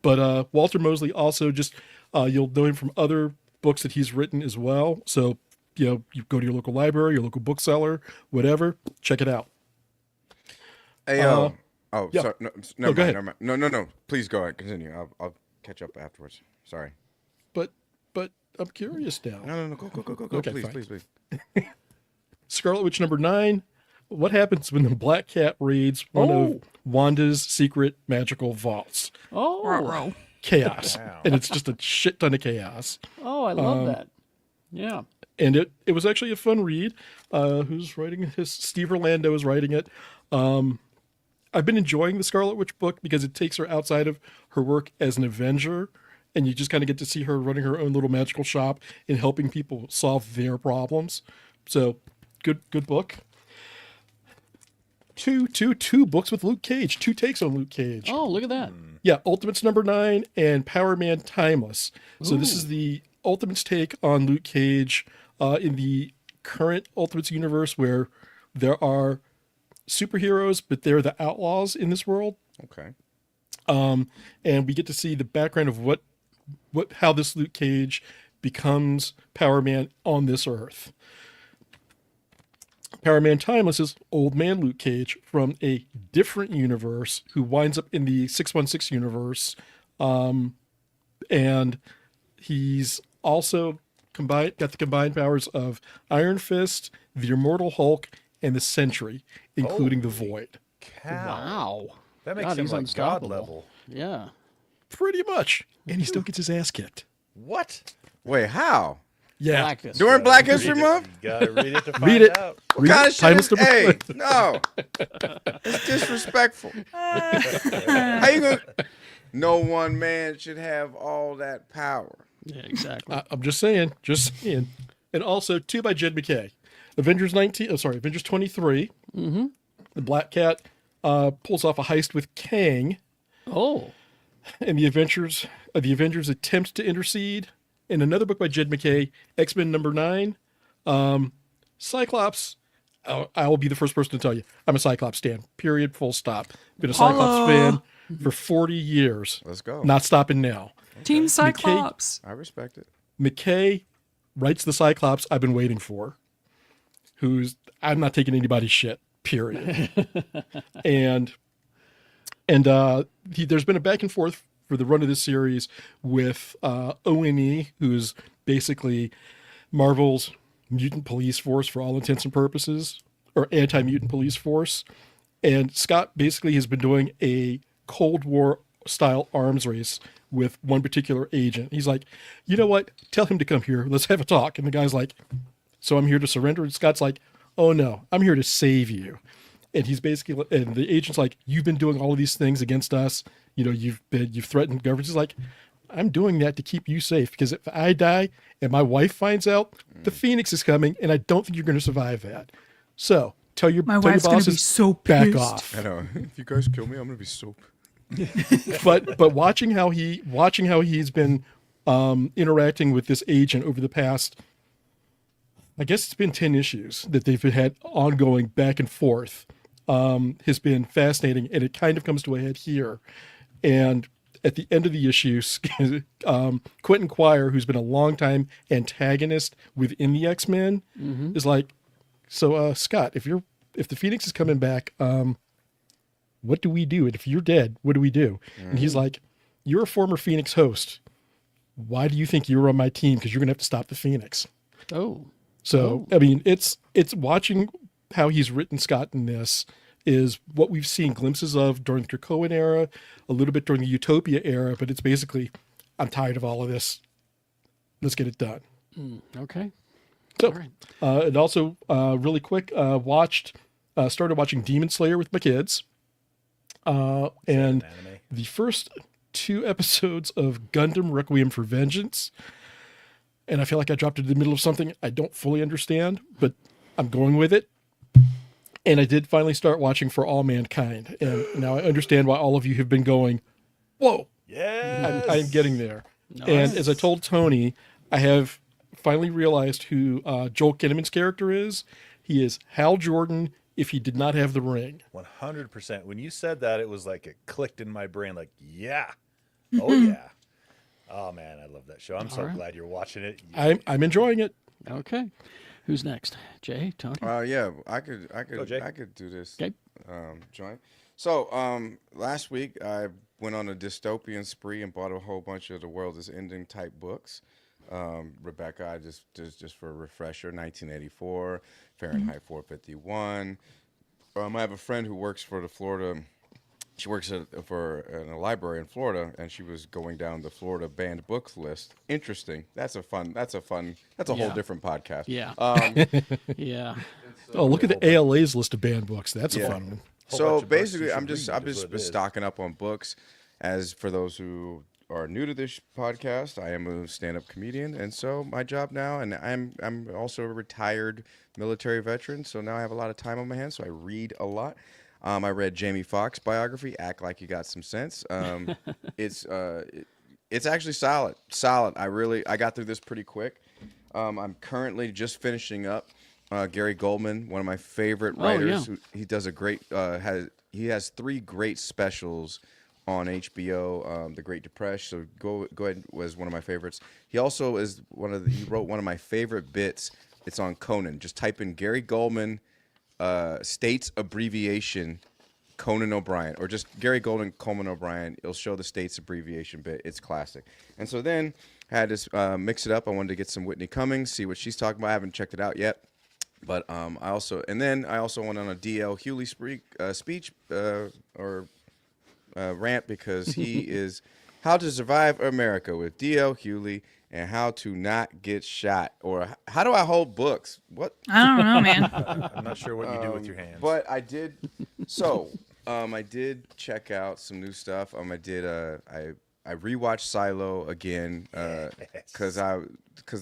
[SPEAKER 4] but Walter Mosley also just you'll know him from other books that he's written as well. So you go to your local library, your local bookseller, whatever, check it out.
[SPEAKER 1] Hey,
[SPEAKER 4] yeah.
[SPEAKER 1] Sorry,
[SPEAKER 4] Go
[SPEAKER 1] never
[SPEAKER 4] ahead.
[SPEAKER 1] mind. No. Please go ahead. Continue. I'll catch up afterwards. Sorry.
[SPEAKER 4] But I'm curious now.
[SPEAKER 1] No. Go.
[SPEAKER 4] Okay,
[SPEAKER 1] Please.
[SPEAKER 4] fine. Scarlet Witch #9. What happens when the Black Cat raids one of Wanda's secret magical vaults?
[SPEAKER 3] Oh,
[SPEAKER 4] Chaos.
[SPEAKER 2] Wow.
[SPEAKER 4] And it's just a shit ton of chaos.
[SPEAKER 3] I love that. Yeah.
[SPEAKER 4] And it was actually a fun read. Who's writing this? Steve Orlando is writing it. I've been enjoying the Scarlet Witch book because it takes her outside of her work as an Avenger, and you just kind of get to see her running her own little magical shop and helping people solve their problems. So good book. Two books with Luke Cage. 2 takes on Luke Cage.
[SPEAKER 3] Oh, look at that.
[SPEAKER 4] Yeah, Ultimates #9 and Power Man Timeless. So this is the Ultimates take on Luke Cage in the current Ultimates universe, where there are superheroes, but they're the outlaws in this world.
[SPEAKER 1] Okay.
[SPEAKER 4] And we get to see the background of how this Luke Cage becomes Power Man on this Earth. Power Man Timeless is old man Luke Cage from a different universe who winds up in the 616 universe. And he's also got the combined powers of Iron Fist, the Immortal Hulk, and the Sentry, including the Void.
[SPEAKER 2] Cow.
[SPEAKER 3] Wow.
[SPEAKER 2] That makes
[SPEAKER 3] God,
[SPEAKER 2] him
[SPEAKER 3] he's
[SPEAKER 2] like God
[SPEAKER 3] unstoppable.
[SPEAKER 2] level.
[SPEAKER 3] Yeah.
[SPEAKER 4] Pretty much. And he still gets his ass kicked.
[SPEAKER 2] What?
[SPEAKER 1] Wait, how?
[SPEAKER 4] Yeah.
[SPEAKER 3] Black Fist.
[SPEAKER 1] During Black History
[SPEAKER 2] Read it.
[SPEAKER 1] Month?
[SPEAKER 2] You gotta read it to find
[SPEAKER 4] Read it.
[SPEAKER 2] out.
[SPEAKER 1] What kind of shit is,
[SPEAKER 4] Timeless
[SPEAKER 1] hey,
[SPEAKER 4] #1.
[SPEAKER 1] no. It's disrespectful. How you gonna... No one man should have all that power.
[SPEAKER 3] Yeah, exactly.
[SPEAKER 4] I'm just saying. And also 2 by Jed McKay. Avengers 23. Mm-hmm. The Black Cat pulls off a heist with Kang,
[SPEAKER 3] Oh.
[SPEAKER 4] and the Avengers attempt to intercede, and another book by Jed McKay, X-Men #9. Cyclops. I will be the first person to tell you I'm a Cyclops stan. Period. Full stop. Been a Cyclops fan for 40 years.
[SPEAKER 1] Let's go.
[SPEAKER 4] Not stopping now.
[SPEAKER 5] Team Cyclops.
[SPEAKER 1] I respect it.
[SPEAKER 4] McKay writes the Cyclops I've been waiting for. I'm not taking anybody's shit. Period. and there's been a back and forth for the run of this series with ONE, who's basically Marvel's mutant police force for all intents and purposes, or anti-mutant police force. And Scott basically has been doing a Cold War style arms race with one particular agent. He's like, you know what? Tell him to come here. Let's have a talk. And the guy's like, so I'm here to surrender. And Scott's like, oh no, I'm here to save you. And he's basically, and the agent's like, you've been doing all of these things against us. You know, you've threatened government. He's like, I'm doing that to keep you safe, because if I die and my wife finds out, the Phoenix is coming, and I don't think you're going to survive that. So tell your
[SPEAKER 5] wife's gonna be
[SPEAKER 4] bosses,
[SPEAKER 5] so
[SPEAKER 4] back
[SPEAKER 5] pissed.
[SPEAKER 4] off.
[SPEAKER 1] I know. If you guys kill me, I'm gonna be so.
[SPEAKER 4] But watching how he's been interacting with this agent over the past, I guess it's been 10 issues that they've had ongoing back and forth, has been fascinating, and it kind of comes to a head here. And at the end of the issue, Quentin Quire, who's been a longtime antagonist within the X-Men, is like, so Scott, if the Phoenix is coming back, what do we do? And if you're dead, what do we do? And he's like, you're a former Phoenix host. Why do you think you're on my team? Because you're going to have to stop the Phoenix.
[SPEAKER 3] Oh.
[SPEAKER 4] So, I mean, it's watching how he's written Scott in this is what we've seen glimpses of during the Krakoan era, a little bit during the Utopia era, but it's basically, I'm tired of all of this. Let's get it done.
[SPEAKER 3] Okay.
[SPEAKER 4] So,
[SPEAKER 3] All right.
[SPEAKER 4] and also, really quick, started watching Demon Slayer with my kids. And
[SPEAKER 2] Anime.
[SPEAKER 4] the first 2 episodes of Gundam Requiem for Vengeance. And I feel like I dropped it in the middle of something I don't fully understand, but I'm going with it. And I did finally start watching For All Mankind. And now I understand why all of you have been going, whoa,
[SPEAKER 2] Yes.
[SPEAKER 4] I'm getting there.
[SPEAKER 3] Nice.
[SPEAKER 4] And as I told Tony, I have finally realized who Joel Kinnaman's character is. He is Hal Jordan if he did not have the ring.
[SPEAKER 2] 100%. When you said that, it was like it clicked in my brain. Like, yeah, oh yeah. Oh man, I love that show. I'm so
[SPEAKER 3] right.
[SPEAKER 2] glad you're watching it.
[SPEAKER 4] I'm enjoying it.
[SPEAKER 3] Okay. Who's next? Jay? Tony?
[SPEAKER 1] Yeah, I could
[SPEAKER 2] Jay.
[SPEAKER 1] I could do this.
[SPEAKER 3] Okay.
[SPEAKER 1] Joint. So, last week I went on a dystopian spree and bought a whole bunch of The World Is Ending type books. Rebecca, I just for a refresher, 1984, Fahrenheit 451. I have a friend who works for the Florida. She works in a library in Florida, and she was going down the Florida banned books list. Interesting. That's a whole different podcast.
[SPEAKER 3] Yeah. Yeah.
[SPEAKER 4] Oh, look at the ALA's list of banned books. That's a fun one.
[SPEAKER 2] Whole
[SPEAKER 1] So
[SPEAKER 2] bunch of books
[SPEAKER 1] basically,
[SPEAKER 2] you
[SPEAKER 1] I'm
[SPEAKER 2] should
[SPEAKER 1] just
[SPEAKER 2] read is what it is.
[SPEAKER 1] stocking up on books. As for those who are new to this podcast, I am a stand-up comedian, and so my job now, and I'm also a retired military veteran, so now I have a lot of time on my hands, so I read a lot. I read Jamie Foxx biography, Act Like You Got Some Sense. It's actually solid. I got through this pretty quick. I'm currently just finishing up Gary Goldman, one of my favorite writers.
[SPEAKER 3] yeah.
[SPEAKER 1] He does a great he has 3 great specials on HBO, The Great Depression. So go ahead, was one of my favorites. He also is he wrote one of my favorite bits. It's on Conan. Just type in Gary Goldman states abbreviation Conan O'Brien, or just Gary Goldman Conan O'Brien. It'll show the states abbreviation bit. It's classic. And so then I had to mix it up. I wanted to get some Whitney Cummings, see what she's talking about. I haven't checked it out yet. But I also went on a D.L. Hewley speech or rant, because he is How to Survive America with D.L. Hewley and How to Not Get Shot, or How Do I Hold Books? What?
[SPEAKER 5] I don't know, man.
[SPEAKER 2] I'm not sure what you do with your hands.
[SPEAKER 1] But I did. So I did check out some new stuff. I rewatched Silo again because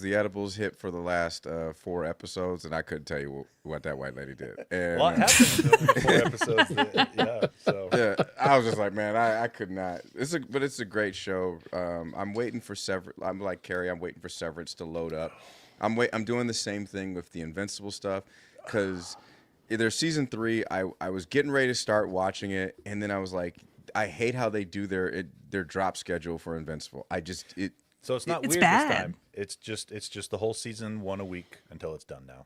[SPEAKER 1] the edibles hit for the last 4 episodes, and I couldn't tell you what that white lady did. And
[SPEAKER 2] Well, it happened in the 4 episodes. So.
[SPEAKER 1] yeah, I was just like, man, I could not. But it's a great show. I'm waiting for I'm like Carrie. I'm waiting for Severance to load up. I'm doing the same thing with the Invincible stuff because there's season 3. I was getting ready to start watching it, and then I was like, I hate how they do their drop schedule for Invincible.
[SPEAKER 2] So it's not
[SPEAKER 5] It's
[SPEAKER 2] weird
[SPEAKER 5] bad.
[SPEAKER 2] this time. It's just the whole season, one a week until it's done now.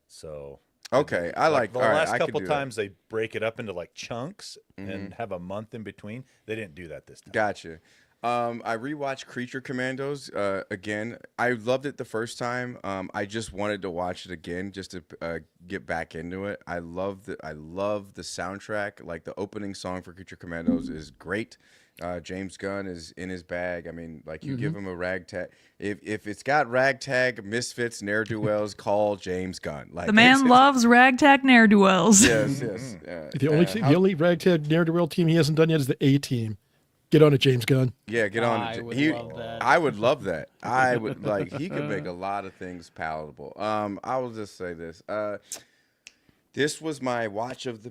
[SPEAKER 2] So
[SPEAKER 1] okay. I like
[SPEAKER 2] the
[SPEAKER 1] all right,
[SPEAKER 2] last
[SPEAKER 1] I could
[SPEAKER 2] couple
[SPEAKER 1] do
[SPEAKER 2] times they break it up into like chunks and have a month in between. They didn't do that this time.
[SPEAKER 1] Gotcha. I rewatched Creature Commandos again. I loved it the first time. I just wanted to watch it again just to get back into it. I love the soundtrack. Like the opening song for Creature Commandos is great. James Gunn is in his bag. I mean, like you give him a ragtag. If it's got ragtag, misfits, ne'er-do-wells, call James Gunn. Like
[SPEAKER 5] The man loves ragtag ne'er-do-wells.
[SPEAKER 1] Yes.
[SPEAKER 4] The only ragtag ne'er-do-well team he hasn't done yet is the A team. Get on it, James Gunn.
[SPEAKER 1] Yeah, get on
[SPEAKER 3] I
[SPEAKER 1] it.
[SPEAKER 3] would love that.
[SPEAKER 1] I would love that. I would like. He could make a lot of things palatable. I will just say this. This was my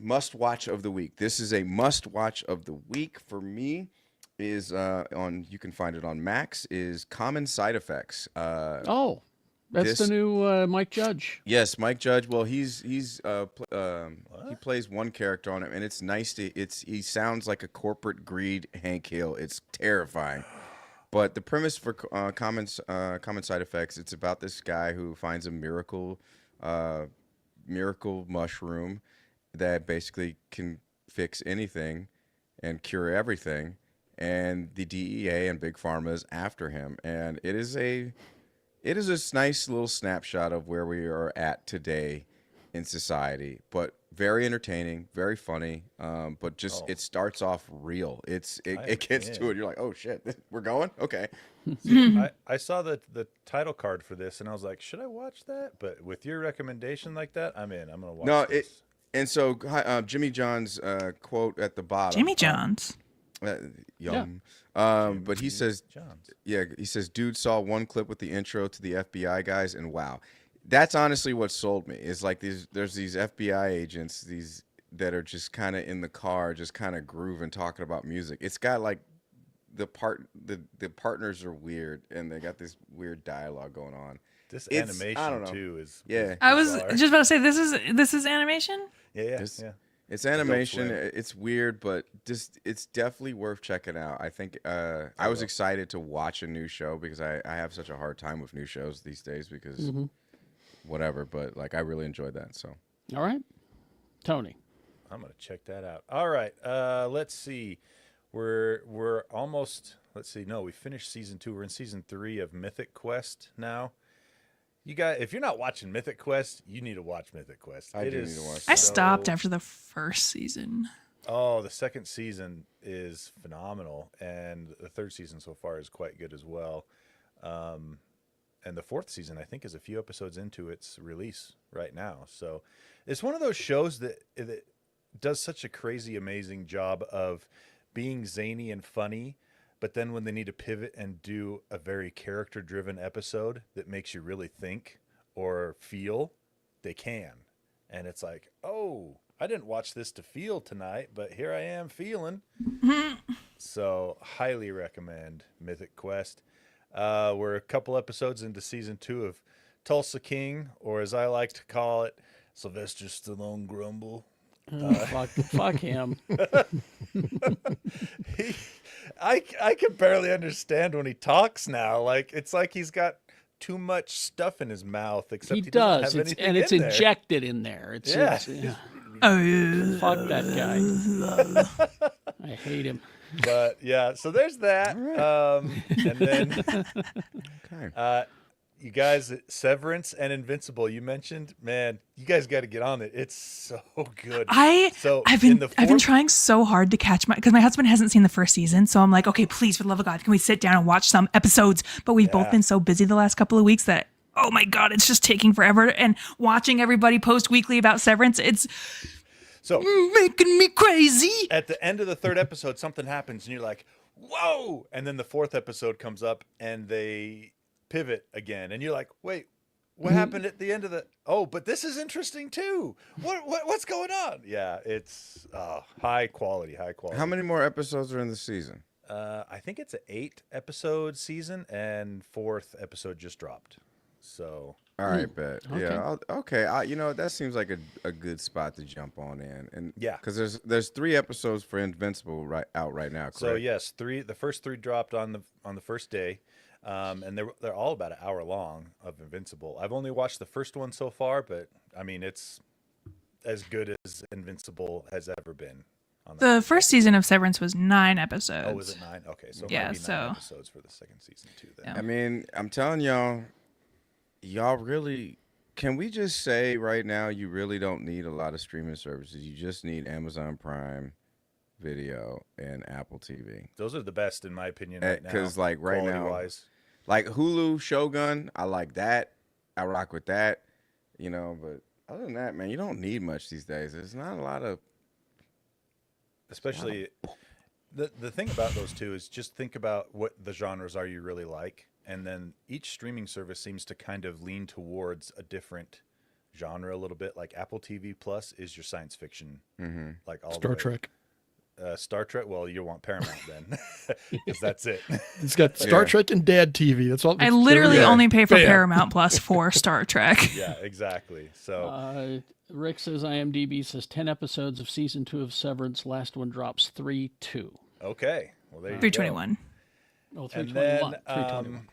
[SPEAKER 1] must watch of the week. This is a must watch of the week for me. Is you can find it on Max. Is Common Side Effects.
[SPEAKER 3] Oh, that's the new Mike Judge.
[SPEAKER 1] Yes, Mike Judge. Well, he plays one character on it, and it's nice he sounds like a corporate greed Hank Hill. It's terrifying. But the premise for Common Side Effects, it's about this guy who finds a miracle mushroom that basically can fix anything and cure everything, and the DEA and Big Pharma is after him, and it is a nice little snapshot of where we are at today in society, but very entertaining, very funny. But just it starts off real. It gets to it. You're like, oh shit, we're going? Okay.
[SPEAKER 2] See, I saw the title card for this, and I was like, should I watch that? But with your recommendation like that, I'm in. I'm gonna watch this.
[SPEAKER 1] And so Jimmy John's quote at the bottom.
[SPEAKER 5] Jimmy John's.
[SPEAKER 1] Yum. But he says, he says, dude saw one clip with the intro to the FBI guys, and wow, that's honestly what sold me. Is like there's these FBI agents, these that are just kind of in the car, just kind of grooving, talking about music. It's got like the partners are weird, and they got this weird dialogue going on.
[SPEAKER 2] This
[SPEAKER 1] I
[SPEAKER 2] animation
[SPEAKER 1] don't know.
[SPEAKER 2] too is
[SPEAKER 5] I was
[SPEAKER 2] bizarre.
[SPEAKER 5] just about to say this is animation.
[SPEAKER 2] Yeah.
[SPEAKER 1] It's animation.
[SPEAKER 2] Swim.
[SPEAKER 1] It's weird, but it's definitely worth checking out. I think I was excited to watch a new show because I have such a hard time with new shows these days because whatever. But like I really enjoyed that. So
[SPEAKER 3] All right, Tony.
[SPEAKER 2] I'm gonna check that out. All right. Let's see. We're almost. Let's see. No, we finished season 2. We're in season 3 of Mythic Quest now. You guys, if you're not watching Mythic Quest, you need to watch Mythic Quest.
[SPEAKER 1] I do need to watch
[SPEAKER 5] I stopped after the first season.
[SPEAKER 2] Oh, the second season is phenomenal, and the third season so far is quite good as well. And the fourth season, I think, is a few episodes into its release right now. So it's one of those shows that does such a crazy, amazing job of being zany and funny, but then when they need to pivot and do a very character-driven episode that makes you really think or feel, they can. And it's like, oh, I didn't watch this to feel tonight, but here I am feeling. So highly recommend Mythic Quest. We're a couple episodes into season 2 of Tulsa King, or as I like to call it, Sylvester Stallone Grumble.
[SPEAKER 3] Fuck him.
[SPEAKER 2] I can barely understand when he talks now. Like it's like he's got too much stuff in his mouth. Except
[SPEAKER 3] He
[SPEAKER 2] doesn't
[SPEAKER 3] does,
[SPEAKER 2] have anything
[SPEAKER 3] and it's
[SPEAKER 2] in there.
[SPEAKER 3] injected in there. It's fuck that guy. I hate him.
[SPEAKER 2] But yeah, so there's that. And then you guys, Severance and Invincible, you mentioned, man, you guys got to get on it. It's so good.
[SPEAKER 5] I've been trying so hard to catch because my husband hasn't seen the first season, so I'm like, okay, please, for the love of God, can we sit down and watch some episodes? But we've both been so busy the last couple of weeks that, oh my God, it's just taking forever. And watching everybody post weekly about Severance, it's making me crazy.
[SPEAKER 2] At the end of the third episode, something happens, and you're like, whoa! And then the fourth episode comes up, and they pivot again, and you're like, wait, what happened at the end of the? Oh, but this is interesting too. What's going on? Yeah, it's high quality.
[SPEAKER 1] How many more episodes are in the season?
[SPEAKER 2] I think it's an 8-episode season, and 4th episode just dropped. So
[SPEAKER 1] All right, bet.
[SPEAKER 3] Okay.
[SPEAKER 1] Yeah. Okay. That seems like a good spot to jump on in, and
[SPEAKER 2] Yeah.
[SPEAKER 1] because there's 3 episodes for Invincible out right now. Correct?
[SPEAKER 2] So yes, the first 3 dropped on the first day, and they're all about an hour long of Invincible. I've only watched the first one so far, but I mean it's as good as Invincible has ever been.
[SPEAKER 5] The first season of Severance was 9 episodes.
[SPEAKER 2] Oh, was it 9? Okay, so it
[SPEAKER 5] Yeah,
[SPEAKER 2] might be 9
[SPEAKER 5] so-
[SPEAKER 2] episodes for the second season too. Then.
[SPEAKER 5] Yeah.
[SPEAKER 1] I mean, I'm telling y'all really. Can we just say right now, you really don't need a lot of streaming services. You just need Amazon Prime Video and Apple TV.
[SPEAKER 2] Those are the best in my opinion right now.
[SPEAKER 1] Because like right now,
[SPEAKER 2] quality-wise.
[SPEAKER 1] like Hulu, Shogun, I like that. I rock with that. But other than that, man, you don't need much these days. There's not a lot of.
[SPEAKER 2] Especially the thing about those two is just think about what the genres are you really like, and then each streaming service seems to kind of lean towards a different genre a little bit. Like Apple TV Plus is your science fiction, like all
[SPEAKER 4] Star
[SPEAKER 2] the way.
[SPEAKER 4] Trek.
[SPEAKER 2] Star Trek. Well, you want Paramount then, because that's it.
[SPEAKER 4] It's got Star Trek and Dad TV. That's all.
[SPEAKER 5] I literally
[SPEAKER 1] Yeah.
[SPEAKER 5] only pay for
[SPEAKER 4] Bam.
[SPEAKER 5] Paramount Plus for Star Trek.
[SPEAKER 2] Yeah, exactly. So
[SPEAKER 3] Rick says IMDb says 10 episodes of season 2 of Severance. Last one drops 3/2.
[SPEAKER 2] okay, well there you
[SPEAKER 5] 321.
[SPEAKER 3] Oh,
[SPEAKER 2] And
[SPEAKER 3] 321.
[SPEAKER 2] then,
[SPEAKER 3] 321.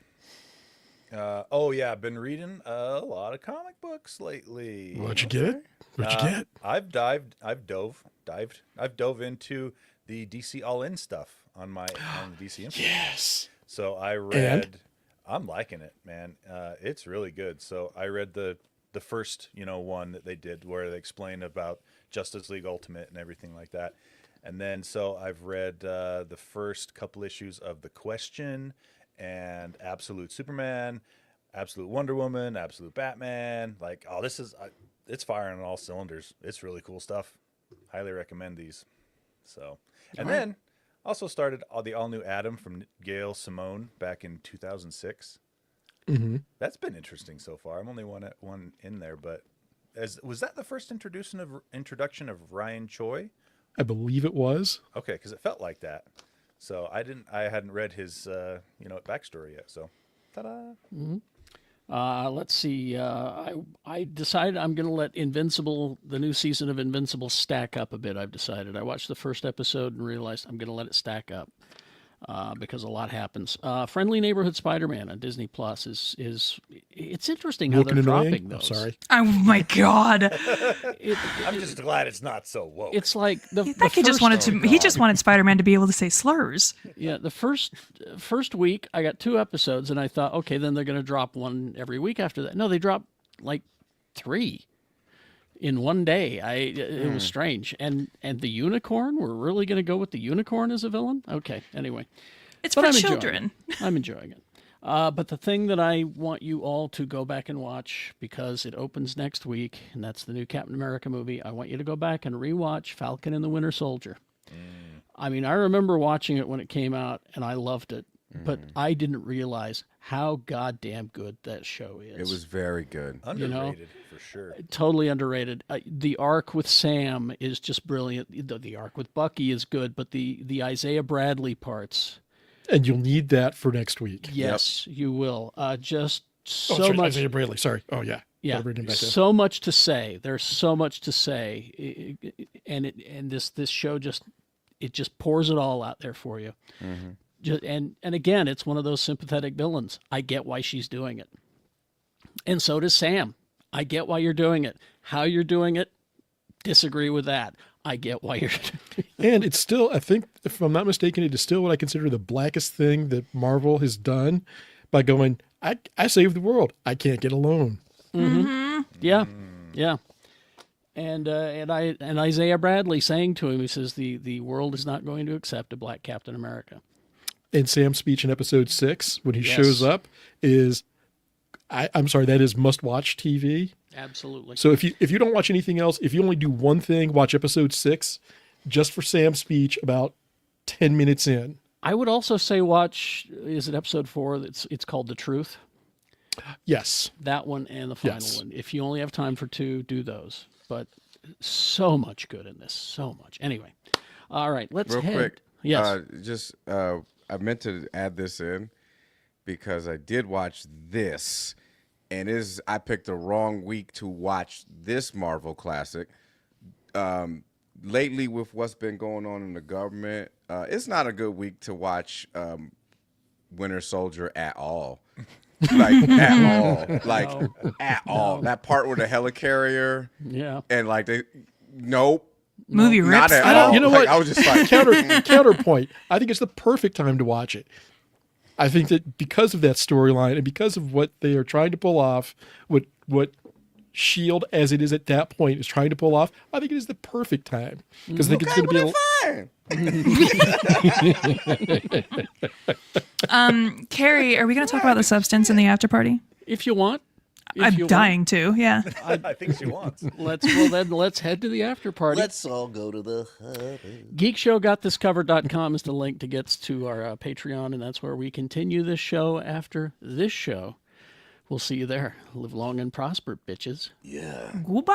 [SPEAKER 2] oh yeah, I've been reading a lot of comic books lately.
[SPEAKER 4] What'd you get? What'd you get?
[SPEAKER 2] I've dove into the DC All In stuff on the DC Info.
[SPEAKER 4] Yes.
[SPEAKER 2] So I read. I'm liking it, man. It's really good. So I read the first one that they did where they explain about Justice League Ultimate and everything like that. And then so I've read the first couple issues of The Question and Absolute Superman, Absolute Wonder Woman, Absolute Batman. Like, oh, it's firing on all cylinders. It's really cool stuff. Highly recommend these. So, and then also started the all new Adam from Gail Simone back in 2006.
[SPEAKER 4] Mm-hmm.
[SPEAKER 2] That's been interesting so far. I'm only one in there, but was that the first introduction of Ryan Choi?
[SPEAKER 4] I believe it was.
[SPEAKER 2] Okay, because it felt like that. So I hadn't read his backstory yet. So, ta-da!
[SPEAKER 3] Let's see. I decided I'm going to let the new season of Invincible, stack up a bit. I've decided. I watched the first episode and realized I'm going to let it stack up because a lot happens. Friendly Neighborhood Spider-Man on Disney Plus is it's interesting how
[SPEAKER 4] Woke
[SPEAKER 3] they're
[SPEAKER 4] and annoying?
[SPEAKER 3] dropping
[SPEAKER 4] Oh,
[SPEAKER 3] those.
[SPEAKER 4] sorry.
[SPEAKER 5] Oh my God.
[SPEAKER 2] I'm just glad it's not so woke.
[SPEAKER 3] It's like the
[SPEAKER 5] That kid just wanted to. He just wanted Spider-Man to be able to say slurs.
[SPEAKER 3] Yeah, the first week I got 2 episodes, and I thought, okay, then they're going to drop one every week after that. No, they dropped like 3 in one day. It was strange. And the unicorn, we're really going to go with the unicorn as a villain? Okay, anyway.
[SPEAKER 5] It's
[SPEAKER 3] But
[SPEAKER 5] for
[SPEAKER 3] I'm enjoying
[SPEAKER 5] children.
[SPEAKER 3] it. I'm enjoying it. But the thing that I want you all to go back and watch, because it opens next week, and that's the new Captain America movie, I want you to go back and rewatch Falcon and the Winter Soldier. I mean, I remember watching it when it came out, and I loved it. But I didn't realize how goddamn good that show is.
[SPEAKER 1] It was very good.
[SPEAKER 2] Underrated for sure.
[SPEAKER 3] Totally underrated. The arc with Sam is just brilliant. The arc with Bucky is good, but the Isaiah Bradley parts,
[SPEAKER 4] And you'll need that for next week.
[SPEAKER 3] yes, you will. Just so
[SPEAKER 4] sorry,
[SPEAKER 3] much.
[SPEAKER 4] Isaiah Bradley. Sorry. Oh, yeah.
[SPEAKER 3] Yeah,
[SPEAKER 4] Gotta bring him back in.
[SPEAKER 3] so much to say. There's so much to say, and this show just pours it all out there for you. And again, it's one of those sympathetic villains. I get why she's doing it, and so does Sam. I get why you're doing it. How you're doing it, disagree with that. I get why you're doing it.
[SPEAKER 4] And it's still, I think, if I'm not mistaken, it is still what I consider the blackest thing that Marvel has done by going, I saved the world. I can't get alone.
[SPEAKER 3] Yeah, yeah. And Isaiah Bradley saying to him, he says, the world is not going to accept a black Captain America.
[SPEAKER 4] And Sam's speech in episode 6, when he
[SPEAKER 3] Yes.
[SPEAKER 4] shows up, is, I'm sorry, that is must-watch TV.
[SPEAKER 3] Absolutely.
[SPEAKER 4] So if you don't watch anything else, if you only do one thing, watch episode 6, just for Sam's speech about 10 minutes in.
[SPEAKER 3] I would also say watch, is it episode 4? It's called The Truth.
[SPEAKER 4] Yes.
[SPEAKER 3] That one and the final
[SPEAKER 4] Yes.
[SPEAKER 3] one. If you only have time for 2, do those. But so much good in this. So much. Anyway. All right. Let's
[SPEAKER 1] Real
[SPEAKER 3] head.
[SPEAKER 1] quick.
[SPEAKER 3] Yes.
[SPEAKER 1] I meant to add this in because I did watch this, and I picked the wrong week to watch this Marvel classic. Lately, with what's been going on in the government, it's not a good week to watch Winter Soldier at all. Like at all, like at all. That part with the helicarrier,
[SPEAKER 3] Yeah.
[SPEAKER 1] and like nope.
[SPEAKER 5] Movie
[SPEAKER 1] Not
[SPEAKER 5] rips.
[SPEAKER 1] at
[SPEAKER 5] though.
[SPEAKER 1] all.
[SPEAKER 4] You know
[SPEAKER 1] Like,
[SPEAKER 4] what?
[SPEAKER 1] I was just like,
[SPEAKER 4] Counterpoint. I think it's the perfect time to watch it. I think that because of that storyline and because of what they are trying to pull off, what Shield as it is at that point is trying to pull off, I think it is the perfect time because I think it's going to be.
[SPEAKER 1] Fine.
[SPEAKER 5] Carrie, are we going to talk about the substance in the after party?
[SPEAKER 3] If you want. If
[SPEAKER 5] I'm
[SPEAKER 3] you want.
[SPEAKER 5] dying to. Yeah.
[SPEAKER 2] I think she wants.
[SPEAKER 3] Let's head to the after party.
[SPEAKER 6] Let's all go to the huddle.
[SPEAKER 3] Geekshowgotthiscovered.com is the link to get to our Patreon, and that's where we continue this show after this show. We'll see you there. Live long and prosper, bitches.
[SPEAKER 6] Yeah.
[SPEAKER 5] Goodbye.